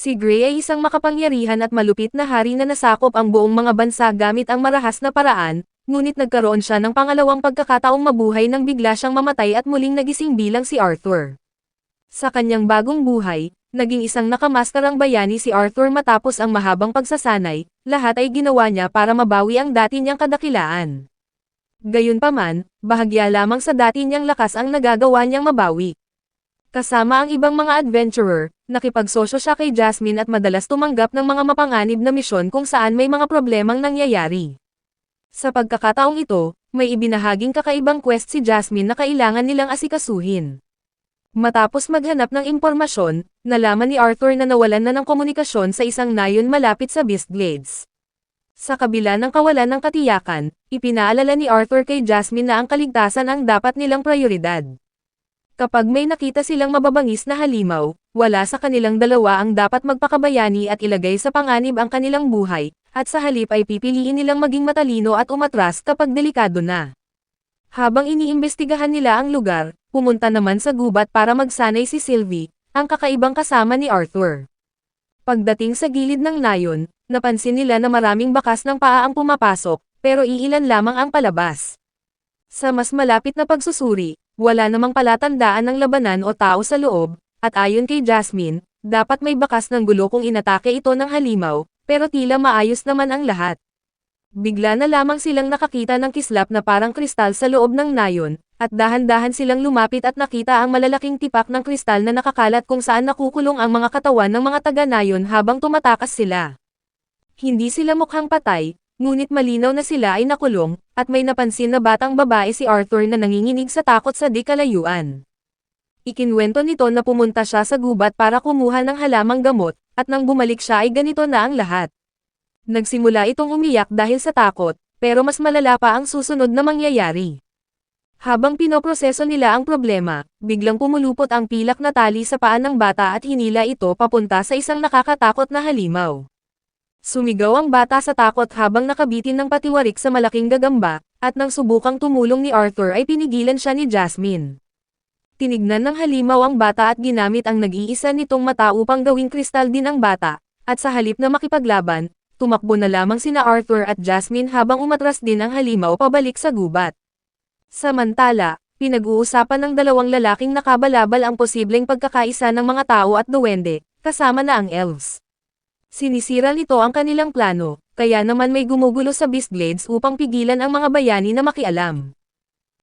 Si Gray ay isang makapangyarihan at malupit na hari na nasakop ang buong mga bansa gamit ang marahas na paraan, ngunit nagkaroon siya ng pangalawang pagkakataong mabuhay nang bigla siyang mamatay at muling nagising bilang si Arthur. Sa kanyang bagong buhay, naging isang nakamaskarang bayani si Arthur matapos ang mahabang pagsasanay, lahat ay ginawa niya para mabawi ang dati niyang kadakilaan. Gayunpaman, bahagya lamang sa dati niyang lakas ang nagagawa niyang mabawi. Kasama ang ibang mga adventurer, nakipagsosyo siya kay Jasmine at madalas tumanggap ng mga mapanganib na misyon kung saan may mga problemang nangyayari. Sa pagkakataong ito, may ibinahaging kakaibang quest si Jasmine na kailangan nilang asikasuhin. Matapos maghanap ng impormasyon, nalaman ni Arthur na nawalan na ng komunikasyon sa isang nayon malapit sa Beastglades. Sa kabila ng kawalan ng katiyakan, ipinaalala ni Arthur kay Jasmine na ang kaligtasan ang dapat nilang prioridad. Kapag may nakita silang mababangis na halimaw, wala sa kanilang dalawa ang dapat magpakabayani at ilagay sa panganib ang kanilang buhay, at sa halip ay pipiliin nilang maging matalino at umatras kapag delikado na. Habang iniimbestigahan nila ang lugar, pumunta naman sa gubat para magsanay si Sylvie, ang kakaibang kasama ni Arthur. Pagdating sa gilid ng nayon, napansin nila na maraming bakas ng paa ang pumapasok, pero iilan lamang ang palabas. Sa mas malapit na pagsusuri, wala namang palatandaan ng labanan o tao sa loob, at ayon kay Jasmine, dapat may bakas ng gulo kung inatake ito ng halimaw, pero tila maayos naman ang lahat. Bigla na lamang silang nakakita ng kislap na parang kristal sa loob ng nayon, at dahan-dahan silang lumapit at nakita ang malalaking tipak ng kristal na nakakalat kung saan nakukulong ang mga katawan ng mga taga-nayon habang tumatakas sila. Hindi sila mukhang patay, ngunit malinaw na sila ay nakulong, at may napansin na batang babae si Arthur na nanginginig sa takot sa di kalayuan. Ikinwento nito na pumunta siya sa gubat para kumuha ng halamang gamot, at nang bumalik siya ay ganito na ang lahat. Nagsimula itong umiyak dahil sa takot, pero mas malala pa ang susunod na mangyayari. Habang pinoproseso nila ang problema, biglang pumulupot ang pilak na tali sa paan ng bata at hinila ito papunta sa isang nakakatakot na halimaw. Sumigaw ang bata sa takot habang nakabitin ng patiwarik sa malaking gagamba, at nang subukang tumulong ni Arthur ay pinigilan siya ni Jasmine. Tinignan ng halimaw ang bata at ginamit ang nag-iisa nitong mata upang gawing kristal din ang bata, at sa halip na makipaglaban, tumakbo na lamang sina Arthur at Jasmine habang umatras din ang halimaw pabalik sa gubat. Samantala, pinag-uusapan ng dalawang lalaking nakabalabal ang posibleng pagkakaisa ng mga tao at duwende, kasama na ang elves. Sinisira nito ang kanilang plano, kaya naman may gumugulo sa Beastglades upang pigilan ang mga bayani na makialam.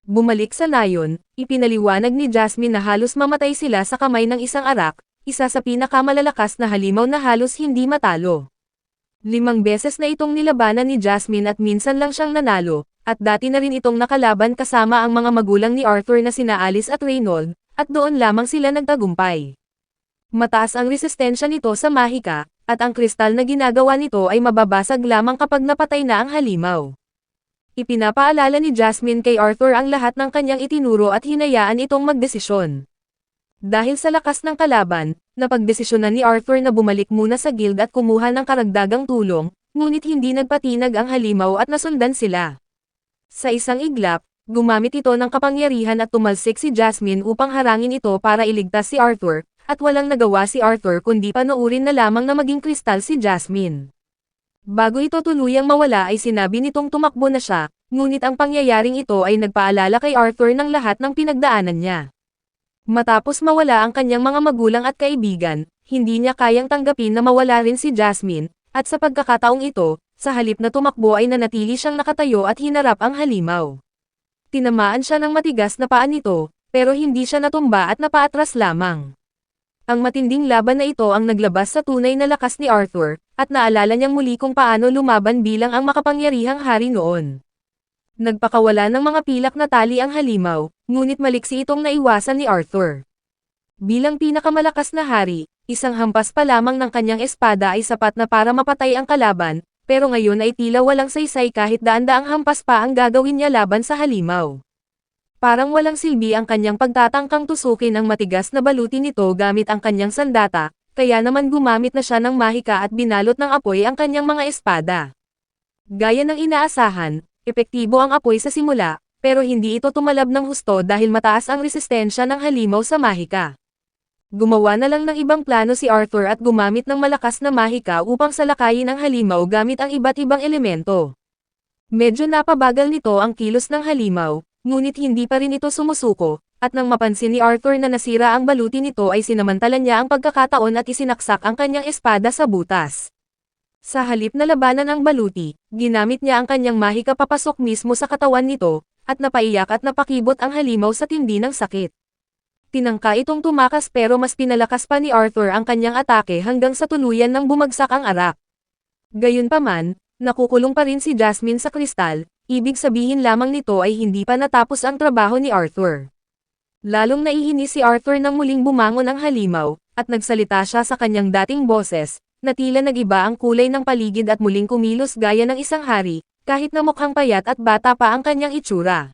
Bumalik sa nayon, ipinaliwanag ni Jasmine na halos mamatay sila sa kamay ng isang arak, isa sa pinakamalalakas na halimaw na halos hindi matalo. 5 beses na itong nilabanan ni Jasmine at minsan lang siyang nanalo, at dati na rin itong nakalaban kasama ang mga magulang ni Arthur na sina Alice at Reynold, at doon lamang sila nagtagumpay. Mataas ang resistensya nito sa mahika, at ang kristal na ginagawa nito ay mababasag lamang kapag napatay na ang halimaw. Ipinapaalala ni Jasmine kay Arthur ang lahat ng kanyang itinuro at hinayaan itong magdesisyon. Dahil sa lakas ng kalaban, napagdesisyonan ni Arthur na bumalik muna sa guild at kumuha ng karagdagang tulong, ngunit hindi nagpatinag ang halimaw at nasundan sila. Sa isang iglap, gumamit ito ng kapangyarihan at tumalsik si Jasmine upang harangin ito para iligtas si Arthur, at walang nagawa si Arthur kundi panoorin na lamang na maging kristal si Jasmine. Bago ito tuluyang mawala ay sinabi nitong tumakbo na siya, ngunit ang pangyayaring ito ay nagpaalala kay Arthur ng lahat ng pinagdaanan niya. Matapos mawala ang kanyang mga magulang at kaibigan, hindi niya kayang tanggapin na mawala rin si Jasmine, at sa pagkakataong ito, sa halip na tumakbo ay nanatili siyang nakatayo at hinarap ang halimaw. Tinamaan siya ng matigas na paa nito, pero hindi siya natumba at napaatras lamang. Ang matinding laban na ito ang naglabas sa tunay na lakas ni Arthur, at naalala niyang muli kung paano lumaban bilang ang makapangyarihang hari noon. Nagpakawala ng mga pilak na tali ang halimaw, ngunit maliksi itong naiwasan ni Arthur. Bilang pinakamalakas na hari, isang hampas pa lamang ng kanyang espada ay sapat na para mapatay ang kalaban, pero ngayon ay tila walang saysay kahit daan-daang hampas pa ang gagawin niya laban sa halimaw. Parang walang silbi ang kanyang pagtatangkang tusukin ang matigas na baluti nito gamit ang kanyang sandata, kaya naman gumamit na siya ng mahika at binalot ng apoy ang kanyang mga espada. Gaya ng inaasahan, epektibo ang apoy sa simula, pero hindi ito tumalab ng husto dahil mataas ang resistensya ng halimaw sa mahika. Gumawa na lang ng ibang plano si Arthur at gumamit ng malakas na mahika upang salakayin ang halimaw gamit ang iba't ibang elemento. Medyo napabagal nito ang kilos ng halimaw, ngunit hindi pa rin ito sumusuko, at nang mapansin ni Arthur na nasira ang baluti nito ay sinamantala niya ang pagkakataon at isinaksak ang kanyang espada sa butas. Sa halip na labanan ang baluti, ginamit niya ang kanyang mahika papasok mismo sa katawan nito, at napaiyak at napakibot ang halimaw sa tindi ng sakit. Tinangka itong tumakas pero mas pinalakas pa ni Arthur ang kanyang atake hanggang sa tuluyan nang bumagsak ang arak. Gayunpaman, nakukulong pa rin si Jasmine sa kristal, ibig sabihin lamang nito ay hindi pa natapos ang trabaho ni Arthur. Lalong naiinis si Arthur nang muling bumangon ang halimaw, at nagsalita siya sa kanyang dating boses, na tila nagiba ang kulay ng paligid at muling kumilos gaya ng isang hari, kahit na mukhang payat at bata pa ang kanyang itsura.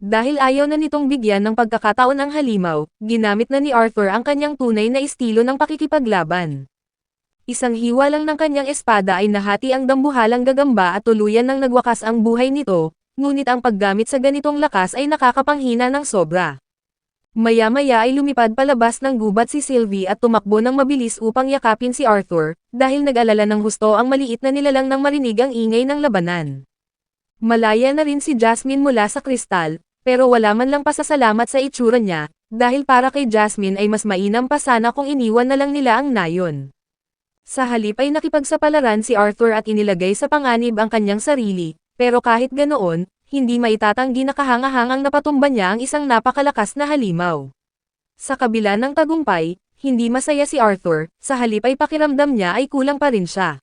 Dahil ayaw na nitong bigyan ng pagkakataon ang halimaw, ginamit na ni Arthur ang kanyang tunay na estilo ng pakikipaglaban. Isang hiwa lang ng kanyang espada ay nahati ang dambuhalang gagamba at tuluyan nang nagwakas ang buhay nito, ngunit ang paggamit sa ganitong lakas ay nakakapanghina ng sobra. Maya-maya ay lumipad palabas ng gubat si Sylvie at tumakbo ng mabilis upang yakapin si Arthur, dahil nag-alala ng husto ang maliit na nilalang nang marinig ang ingay ng labanan. Malaya na rin si Jasmine mula sa kristal, pero wala man lang pasasalamat sa itsura niya, dahil para kay Jasmine ay mas mainam pa sana kung iniwan na lang nila ang nayon. Sa halip ay nakipagsapalaran si Arthur at inilagay sa panganib ang kanyang sarili, pero kahit ganoon, hindi maitatanggi na kahangahangang napatumba niya ang isang napakalakas na halimaw. Sa kabila ng tagumpay, hindi masaya si Arthur, sa halip ay pakiramdam niya ay kulang pa rin siya.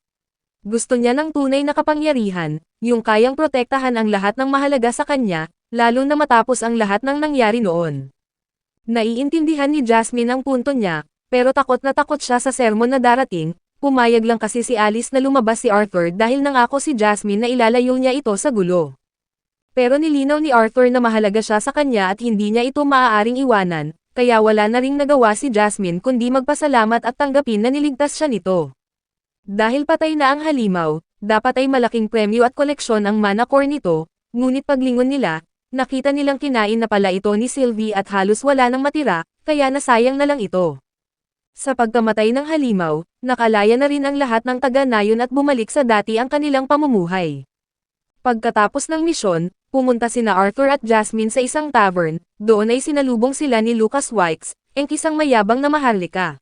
Gusto niya ng tunay na kapangyarihan, yung kayang protektahan ang lahat ng mahalaga sa kanya, lalo na matapos ang lahat ng nangyari noon. Naiintindihan ni Jasmine ang punto niya, pero takot na takot siya sa sermon na darating, pumayag lang kasi si Alice na lumabas si Arthur dahil nangako si Jasmine na ilalayo niya ito sa gulo. Pero nilinaw ni Arthur na mahalaga siya sa kanya at hindi niya ito maaaring iwanan, kaya wala na ring nagawa si Jasmine kundi magpasalamat at tanggapin na niligtas siya nito. Dahil patay na ang halimaw, dapat ay malaking premyo at koleksyon ang mana core nito, ngunit paglingon nila, nakita nilang kinain na pala ito ni Sylvie at halos wala nang matira, kaya nasayang na lang ito. Sa pagkamatay ng halimaw, nakalaya na rin ang lahat ng taga-nayon at bumalik sa dati ang kanilang pamumuhay. Pagkatapos ng misyon, pumunta sina Arthur at Jasmine sa isang tavern, doon ay sinalubong sila ni Lucas Wikes, ang isang mayabang na maharlika.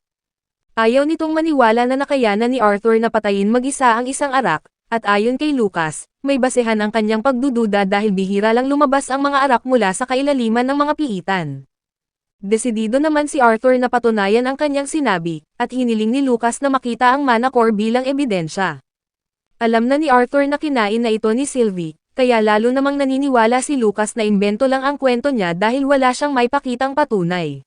Ayaw nitong maniwala na nakayanan ni Arthur na patayin mag-isa ang isang arak, at ayon kay Lucas, may basehan ang kanyang pagdududa dahil bihira lang lumabas ang mga arak mula sa kailaliman ng mga piitan. Desidido naman si Arthur na patunayan ang kanyang sinabi, at hiniling ni Lucas na makita ang mana core bilang ebidensya. Alam na ni Arthur na kinain na ito ni Sylvie, kaya lalo namang naniniwala si Lucas na imbento lang ang kwento niya dahil wala siyang maipakitang patunay.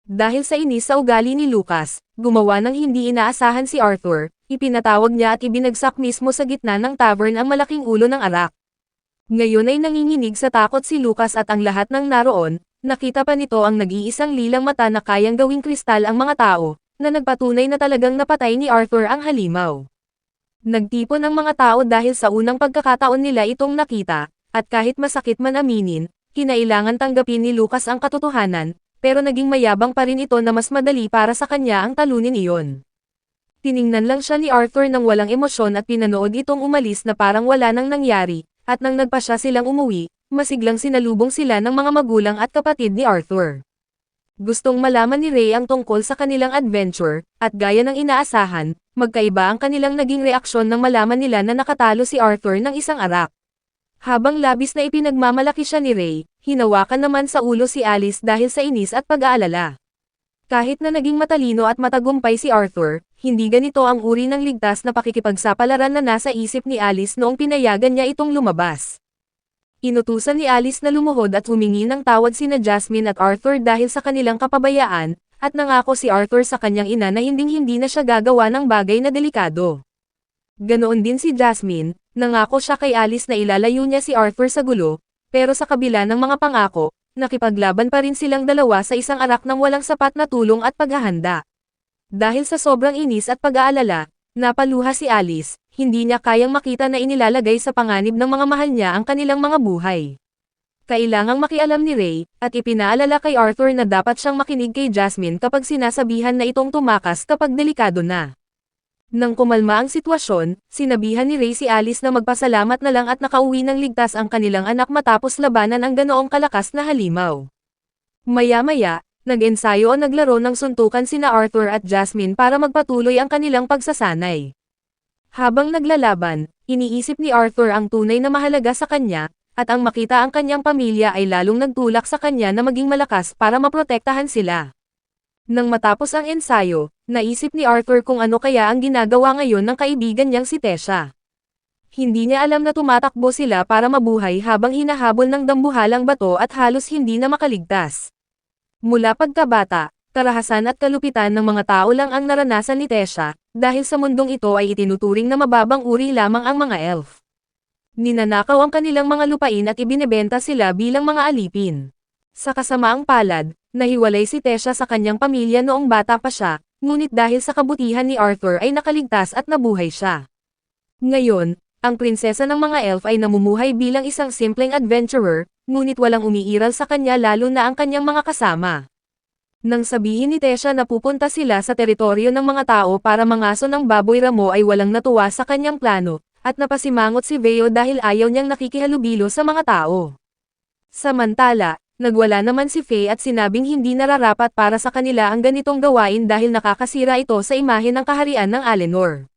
Dahil sa inis sa ugali ni Lucas, gumawa ng hindi inaasahan si Arthur, ipinatawag niya at ibinagsak mismo sa gitna ng tavern ang malaking ulo ng arak. Ngayon ay nanginginig sa takot si Lucas at ang lahat ng naroon, nakita pa nito ang nag-iisang lilang mata na kayang gawing kristal ang mga tao, na nagpatunay na talagang napatay ni Arthur ang halimaw. Nagtipon ang mga tao dahil sa unang pagkakataon nila itong nakita, at kahit masakit man aminin, kinailangan tanggapin ni Lucas ang katotohanan, pero naging mayabang pa rin ito na mas madali para sa kanya ang talunin iyon. Tiningnan lang siya ni Arthur nang walang emosyon at pinanood itong umalis na parang wala nang nangyari, at nang nagpa siya silang umuwi, masiglang sinalubong sila ng mga magulang at kapatid ni Arthur. Gustong malaman ni Ray ang tungkol sa kanilang adventure, at gaya ng inaasahan, magkaiba ang kanilang naging reaksyon nang malaman nila na nakatalo si Arthur ng isang arak. Habang labis na ipinagmamalaki siya ni Ray, hinawakan naman sa ulo si Alice dahil sa inis at pag-aalala. Kahit na naging matalino at matagumpay si Arthur, hindi ganito ang uri ng ligtas na pakikipagsapalaran na nasa isip ni Alice noong pinayagan niya itong lumabas. Inutusan ni Alice na lumuhod at humingi ng tawad sina Jasmine at Arthur dahil sa kanilang kapabayaan, at nangako si Arthur sa kanyang ina na hinding-hindi na siya gagawa ng bagay na delikado. Ganoon din si Jasmine, nangako siya kay Alice na ilalayo niya si Arthur sa gulo, pero sa kabila ng mga pangako, nakipaglaban pa rin silang dalawa sa isang arak ng walang sapat na tulong at paghahanda. Dahil sa sobrang inis at pag-aalala, napaluha si Alice, hindi niya kayang makita na inilalagay sa panganib ng mga mahal niya ang kanilang mga buhay. Kailangang makialam ni Ray, at ipinaalala kay Arthur na dapat siyang makinig kay Jasmine kapag sinasabihan na itong tumakas kapag delikado na. Nang kumalma ang sitwasyon, sinabihan ni Ray si Alice na magpasalamat na lang at nakauwi ng ligtas ang kanilang anak matapos labanan ang ganoong kalakas na halimaw. Maya-maya, nag-ensayo o naglaro ng suntukan sina Arthur at Jasmine para magpatuloy ang kanilang pagsasanay. Habang naglalaban, iniisip ni Arthur ang tunay na mahalaga sa kanya, at ang makita ang kanyang pamilya ay lalong nagtulak sa kanya na maging malakas para maprotektahan sila. Nang matapos ang ensayo, naisip ni Arthur kung ano kaya ang ginagawa ngayon ng kaibigan niyang si Tessa. Hindi niya alam na tumatakbo sila para mabuhay habang hinahabol ng dambuhalang bato at halos hindi na makaligtas. Mula pagkabata, karahasan at kalupitan ng mga tao lang ang naranasan ni Tessa, dahil sa mundong ito ay itinuturing na mababang uri lamang ang mga elf. Ninanakaw ang kanilang mga lupain at ibinebenta sila bilang mga alipin. Sa kasamaang palad, nahiwalay si Tessa sa kanyang pamilya noong bata pa siya, ngunit dahil sa kabutihan ni Arthur ay nakaligtas at nabuhay siya. Ngayon, ang prinsesa ng mga elf ay namumuhay bilang isang simpleng adventurer, ngunit walang umiiral sa kanya lalo na ang kanyang mga kasama. Nang sabihin ni Tessa na pupunta sila sa teritoryo ng mga tao para mangaso ng baboy ramo ay walang natuwa sa kanyang plano, at napasimangot si Veo dahil ayaw niyang nakikihalubilo sa mga tao. Samantala, nagwala naman si Faye at sinabing hindi nararapat para sa kanila ang ganitong gawain dahil nakakasira ito sa imahe ng kaharian ng Alenor.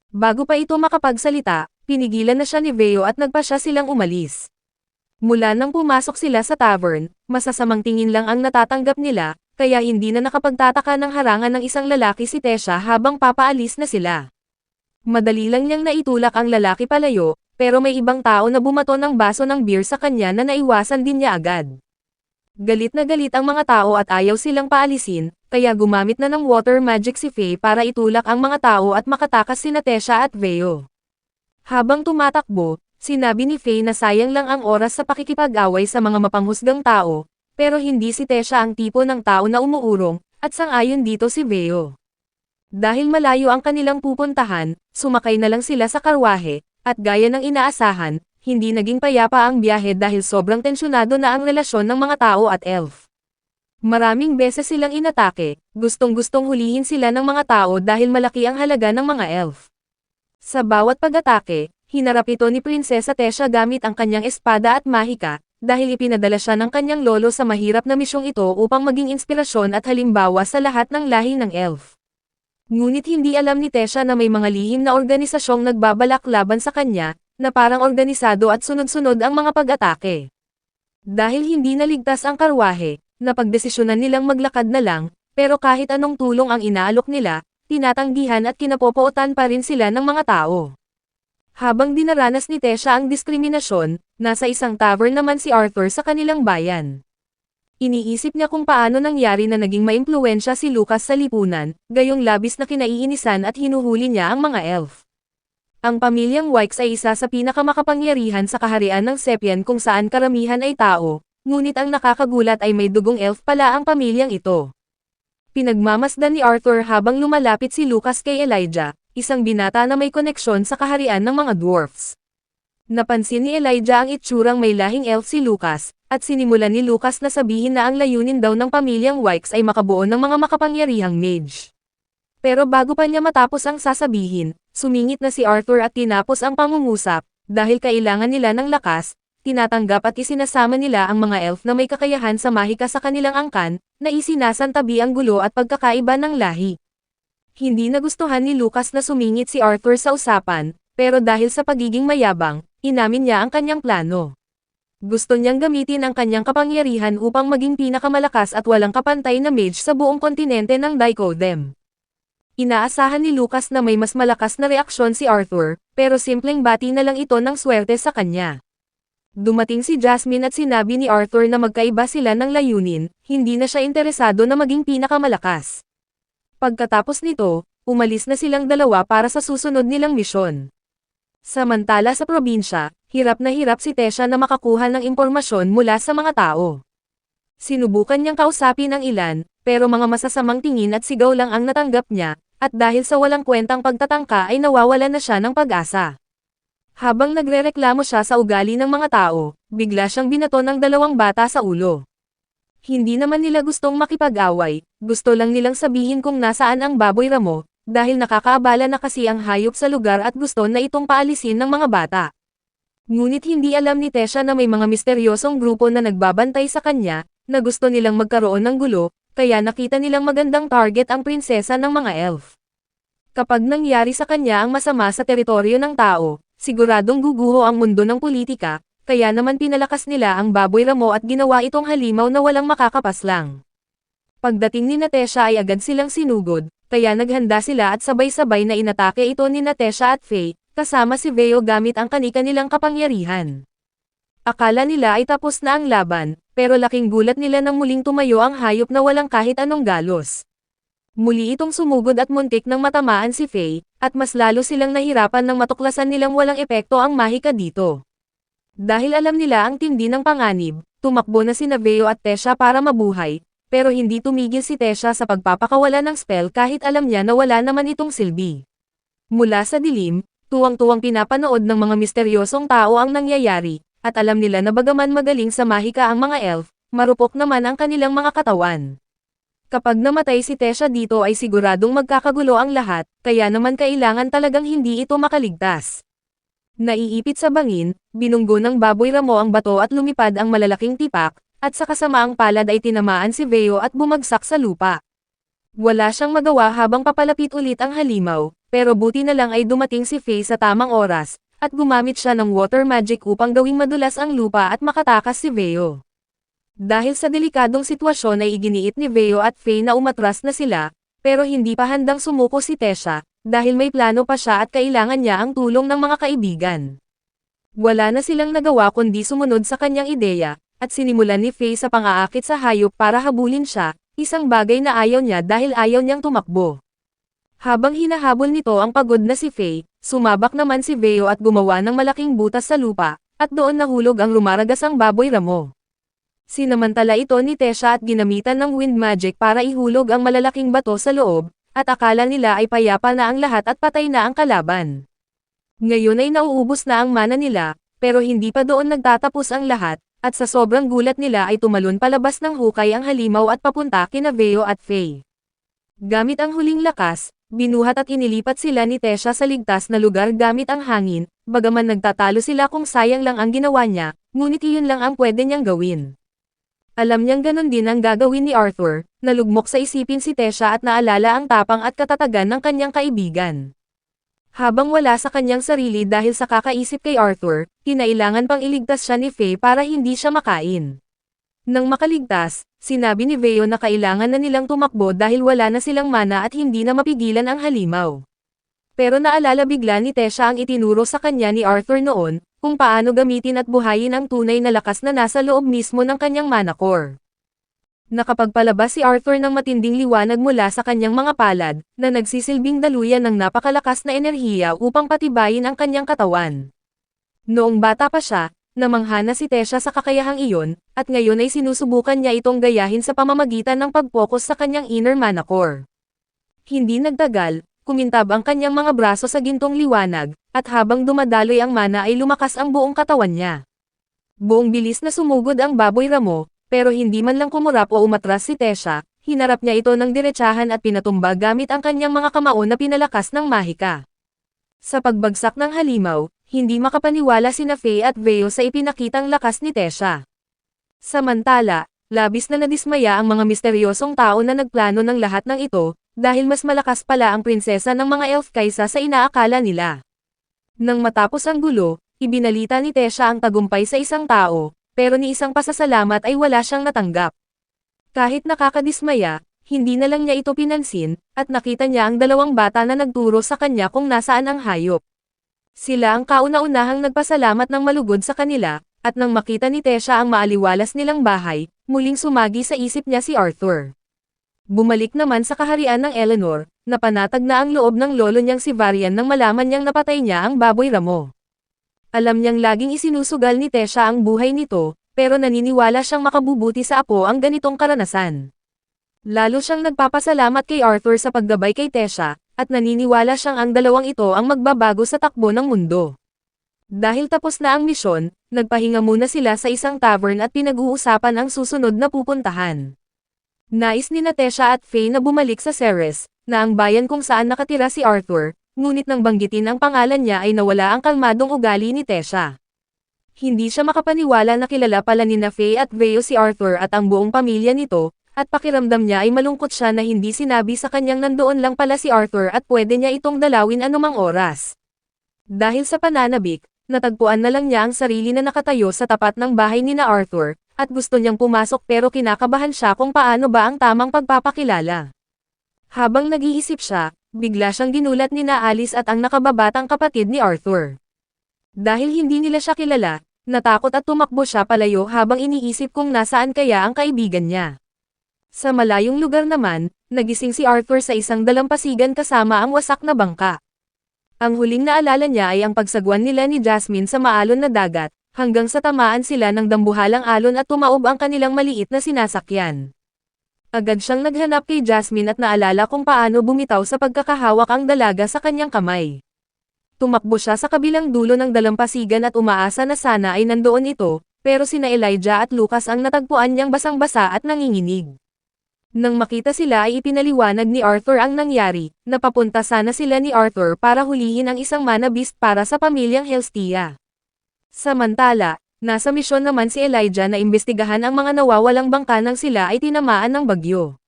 Bago pa ito makapagsalita, pinigilan na siya ni Veo at nagpasya silang umalis. Mula nang pumasok sila sa tavern, masasamang tingin lang ang natatanggap nila, kaya hindi na nakapagtataka ng harangan ng isang lalaki si Tessa habang papaalis na sila. Madali lang niyang naitulak ang lalaki palayo, pero may ibang tao na bumato ng baso ng beer sa kanya na naiwasan din niya agad. Galit na galit ang mga tao at ayaw silang paalisin, kaya gumamit na ng water magic si Faye para itulak ang mga tao at makatakas sina Tessa at Veo. Habang tumatakbo, sinabi ni Faye na sayang lang ang oras sa pakikipag-away sa mga mapanghusgang tao, pero hindi si Tessa ang tipo ng tao na umuurong, at sang-ayon dito si Veo. Dahil malayo ang kanilang pupuntahan, sumakay na lang sila sa karwahe, at gaya ng inaasahan, hindi naging payapa ang biyahe dahil sobrang tensyonado na ang relasyon ng mga tao at elf. Maraming beses silang inatake, gustong-gustong hulihin sila ng mga tao dahil malaki ang halaga ng mga elf. Sa bawat pag-atake, hinarap ito ni Prinsesa Tessa gamit ang kanyang espada at mahika, dahil ipinadala siya ng kanyang lolo sa mahirap na misyong ito upang maging inspirasyon at halimbawa sa lahat ng lahi ng elf. Ngunit hindi alam ni Tessa na may mga lihim na organisasyong nagbabalak laban sa kanya, na parang organisado at sunod-sunod ang mga pag-atake. Dahil hindi naligtas ang karwahe, napagdesisyonan nilang maglakad na lang, pero kahit anong tulong ang inaalok nila, tinatanggihan at kinapopootan pa rin sila ng mga tao. Habang dinaranas ni Tessa ang diskriminasyon, nasa isang tavern naman si Arthur sa kanilang bayan. Iniisip niya kung paano nangyari na naging maimpluwensya si Lucas sa lipunan, gayong labis na kinaiinisan at hinuhuli niya ang mga elf. Ang pamilyang Wykes ay isa sa pinakamakapangyarihan sa kaharian ng Sepian kung saan karamihan ay tao, ngunit ang nakakagulat ay may dugong elf pala ang pamilyang ito. Pinagmamasdan ni Arthur habang lumalapit si Lucas kay Elijah, isang binata na may koneksyon sa kaharian ng mga dwarfs. Napansin ni Elijah ang itsurang may lahing elf si Lucas, at sinimulan ni Lucas na sabihin na ang layunin daw ng pamilyang Wykes ay makabuo ng mga makapangyarihang mage. Pero bago pa niya matapos ang sasabihin, sumingit na si Arthur at tinapos ang pangungusap, dahil kailangan nila ng lakas, tinatanggap at isinasama nila ang mga elf na may kakayahan sa mahika sa kanilang angkan, na isinasantabi ang gulo at pagkakaiba ng lahi. Hindi nagustuhan ni Lucas na sumingit si Arthur sa usapan, pero dahil sa pagiging mayabang, inamin niya ang kanyang plano. Gusto niyang gamitin ang kanyang kapangyarihan upang maging pinakamalakas at walang kapantay na mage sa buong kontinente ng Daicodem. Inaasahan ni Lucas na may mas malakas na reaksyon si Arthur, pero simpleng bati na lang ito ng swerte sa kanya. Dumating si Jasmine at sinabi ni Arthur na magkaiba sila ng layunin, hindi na siya interesado na maging pinakamalakas. Pagkatapos nito, umalis na silang dalawa para sa susunod nilang misyon. Samantala sa probinsya, hirap na hirap si Tessa na makakuha ng impormasyon mula sa mga tao. Sinubukan niyang kausapin ang ilan, pero mga masasamang tingin at sigaw lang ang natanggap niya, at dahil sa walang kwentang pagtatangka ay nawawalan na siya ng pag-asa. Habang nagrereklamo siya sa ugali ng mga tao, bigla siyang binato ng dalawang bata sa ulo. Hindi naman nila gustong makipag-away, gusto lang nilang sabihin kung nasaan ang baboy Ramo, dahil nakakaabala na kasi ang hayop sa lugar at gusto na itong paalisin ng mga bata. Ngunit hindi alam ni Tesha na may mga misteryosong grupo na nagbabantay sa kanya, na gusto nilang magkaroon ng gulo, kaya nakita nilang magandang target ang prinsesa ng mga elf. Kapag nangyari sa kanya ang masama sa teritoryo ng tao, siguradong guguho ang mundo ng politika, kaya naman pinalakas nila ang baboy Ramo at ginawa itong halimaw na walang makakapaslang. Pagdating ni Natesha ay agad silang sinugod, kaya naghanda sila at sabay-sabay na inatake ito ni Natesha at Faye, kasama si Veo gamit ang kani-kanilang kapangyarihan. Akala nila ay tapos na ang laban, pero laking gulat nila nang muling tumayo ang hayop na walang kahit anong galos. Muli itong sumugod at muntik nang matamaan si Faye, at mas lalo silang nahirapan nang matuklasan nilang walang epekto ang mahika dito. Dahil alam nila ang tindi ng panganib, tumakbo na sina Veo at Tesha para mabuhay, pero hindi tumigil si Tesha sa pagpapakawala ng spell kahit alam niya na wala naman itong silbi. Mula sa dilim, tuwang-tuwang pinapanood ng mga misteryosong tao ang nangyayari, at alam nila na bagaman magaling sa mahika ang mga elf, marupok naman ang kanilang mga katawan. Kapag namatay si Tesha dito ay siguradong magkakagulo ang lahat, kaya naman kailangan talagang hindi ito makaligtas. Naiipit sa bangin, binunggo ng baboy Ramo ang bato at lumipad ang malalaking tipak, at sa kasamaang palad ay tinamaan si Veo at bumagsak sa lupa. Wala siyang magawa habang papalapit ulit ang halimaw, pero buti na lang ay dumating si Faye sa tamang oras, at gumamit siya ng water magic upang gawing madulas ang lupa at makatakas si Veo. Dahil sa delikadong sitwasyon ay iginiit ni Veo at Faye na umatras na sila, pero hindi pa handang sumuko si Tesha, dahil may plano pa siya at kailangan niya ang tulong ng mga kaibigan. Wala na silang nagawa kundi sumunod sa kanyang ideya, at sinimulan ni Faye sa pang-aakit sa hayop para habulin siya, isang bagay na ayaw niya dahil ayaw niyang tumakbo. Habang hinahabol nito ang pagod na si Faye, sumabak naman si Veo at gumawa ng malaking butas sa lupa, at doon nahulog ang rumaragasang baboy Ramo. Sinamantala ito ni Tesha at ginamitan ng wind magic para ihulog ang malalaking bato sa loob, at akala nila ay payapa na ang lahat at patay na ang kalaban. Ngayon ay nauubos na ang mana nila, pero hindi pa doon nagtatapos ang lahat, at sa sobrang gulat nila ay tumalon palabas ng hukay ang halimaw at papunta kina Veo at Faye. Gamit ang huling lakas, binuhat at inilipat sila ni Tesha sa ligtas na lugar gamit ang hangin, bagaman nagtatalo sila kung sayang lang ang ginawa niya, ngunit iyon lang ang pwede niyang gawin. Alam niyang ganon din ang gagawin ni Arthur, nalugmok sa isipin si Tesha at naalala ang tapang at katatagan ng kanyang kaibigan. Habang wala sa kanyang sarili dahil sa kakaisip kay Arthur, kinailangan pang iligtas siya ni Faye para hindi siya makain. Nang makaligtas, sinabi ni Veo na kailangan na nilang tumakbo dahil wala na silang mana at hindi na mapigilan ang halimaw. Pero naalala bigla ni Tesha ang itinuro sa kanya ni Arthur noon, kung paano gamitin at buhayin ang tunay na lakas na nasa loob mismo ng kanyang mana core. Nakapagpalabas si Arthur ng matinding liwanag mula sa kanyang mga palad, na nagsisilbing daluyan ng napakalakas na enerhiya upang patibayin ang kanyang katawan. Noong bata pa siya, namangha na si Tesha sa kakayahang iyon, at ngayon ay sinusubukan niya itong gayahin sa pamamagitan ng pag-focus sa kanyang inner mana core. Hindi nagtagal, kumintab ang kanyang mga braso sa gintong liwanag, at habang dumadaloy ang mana ay lumakas ang buong katawan niya. Buong bilis na sumugod ang baboy Ramo, pero hindi man lang kumurap o umatras si Tesha, hinarap niya ito ng diretsahan at pinatumba gamit ang kanyang mga kamao na pinalakas ng mahika. Sa pagbagsak ng halimaw, hindi makapaniwala sina Faye at Veo sa ipinakitang lakas ni Tesha. Samantala, labis na nadismaya ang mga misteryosong tao na nagplano ng lahat ng ito, dahil mas malakas pala ang prinsesa ng mga elf kaysa sa inaakala nila. Nang matapos ang gulo, ibinalita ni Tesha ang tagumpay sa isang tao, pero ni isang pasasalamat ay wala siyang natanggap. Kahit nakakadismaya, hindi na lang niya ito pinansin, at nakita niya ang dalawang bata na nagturo sa kanya kung nasaan ang hayop. Sila ang kauna-unahang nagpasalamat ng malugod sa kanila, at nang makita ni Tesha ang maaliwalas nilang bahay, muling sumagi sa isip niya si Arthur. Bumalik naman sa kaharian ng Eleanor, napanatag na ang loob ng lolo niyang si Varian nang malaman niyang napatay niya ang baboy Ramo. Alam niyang laging isinusugal ni Tesha ang buhay nito, pero naniniwala siyang makabubuti sa apo ang ganitong karanasan. Lalo siyang nagpapasalamat kay Arthur sa paggabay kay Tesha, at naniniwala siyang ang dalawang ito ang magbabago sa takbo ng mundo. Dahil tapos na ang misyon, nagpahinga muna sila sa isang tavern at pinag-uusapan ang susunod na pupuntahan. Nais ni Natesha at Faye na bumalik sa Ceres, na ang bayan kung saan nakatira si Arthur, ngunit nang banggitin ang pangalan niya ay nawala ang kalmadong ugali ni Tesha. Hindi siya makapaniwala na kilala pala ni Faye at Veo si Arthur at ang buong pamilya nito, at pakiramdam niya ay malungkot siya na hindi sinabi sa kanyang nandoon lang pala si Arthur at pwede niya itong dalawin anumang oras. Dahil sa pananabik, natagpuan na lang niya ang sarili na nakatayo sa tapat ng bahay ni na Arthur, at gusto niyang pumasok pero kinakabahan siya kung paano ba ang tamang pagpapakilala. Habang nag-iisip siya, bigla siyang ginulat ni na Alice at ang nakababatang kapatid ni Arthur. Dahil hindi nila siya kilala, natakot at tumakbo siya palayo habang iniisip kung nasaan kaya ang kaibigan niya. Sa malayong lugar naman, nagising si Arthur sa isang dalampasigan kasama ang wasak na bangka. Ang huling naalala niya ay ang pagsagwan nila ni Jasmine sa maalon na dagat, hanggang sa tamaan sila ng dambuhalang alon at tumaob ang kanilang maliit na sinasakyan. Agad siyang naghanap kay Jasmine at naalala kung paano bumitaw sa pagkakahawak ang dalaga sa kanyang kamay. Tumakbo siya sa kabilang dulo ng dalampasigan at umaasa na sana ay nandoon ito, pero sina Elijah at Lucas ang natagpuan niyang basang-basa at nanginginig. Nang makita sila ay ipinaliwanag ni Arthur ang nangyari, na papunta sana sila ni Arthur para hulihin ang isang mana beast para sa pamilyang Helstia. Samantala, nasa misyon naman si Elijah na imbestigahan ang mga nawawalang bangka nang sila ay tinamaan ng bagyo.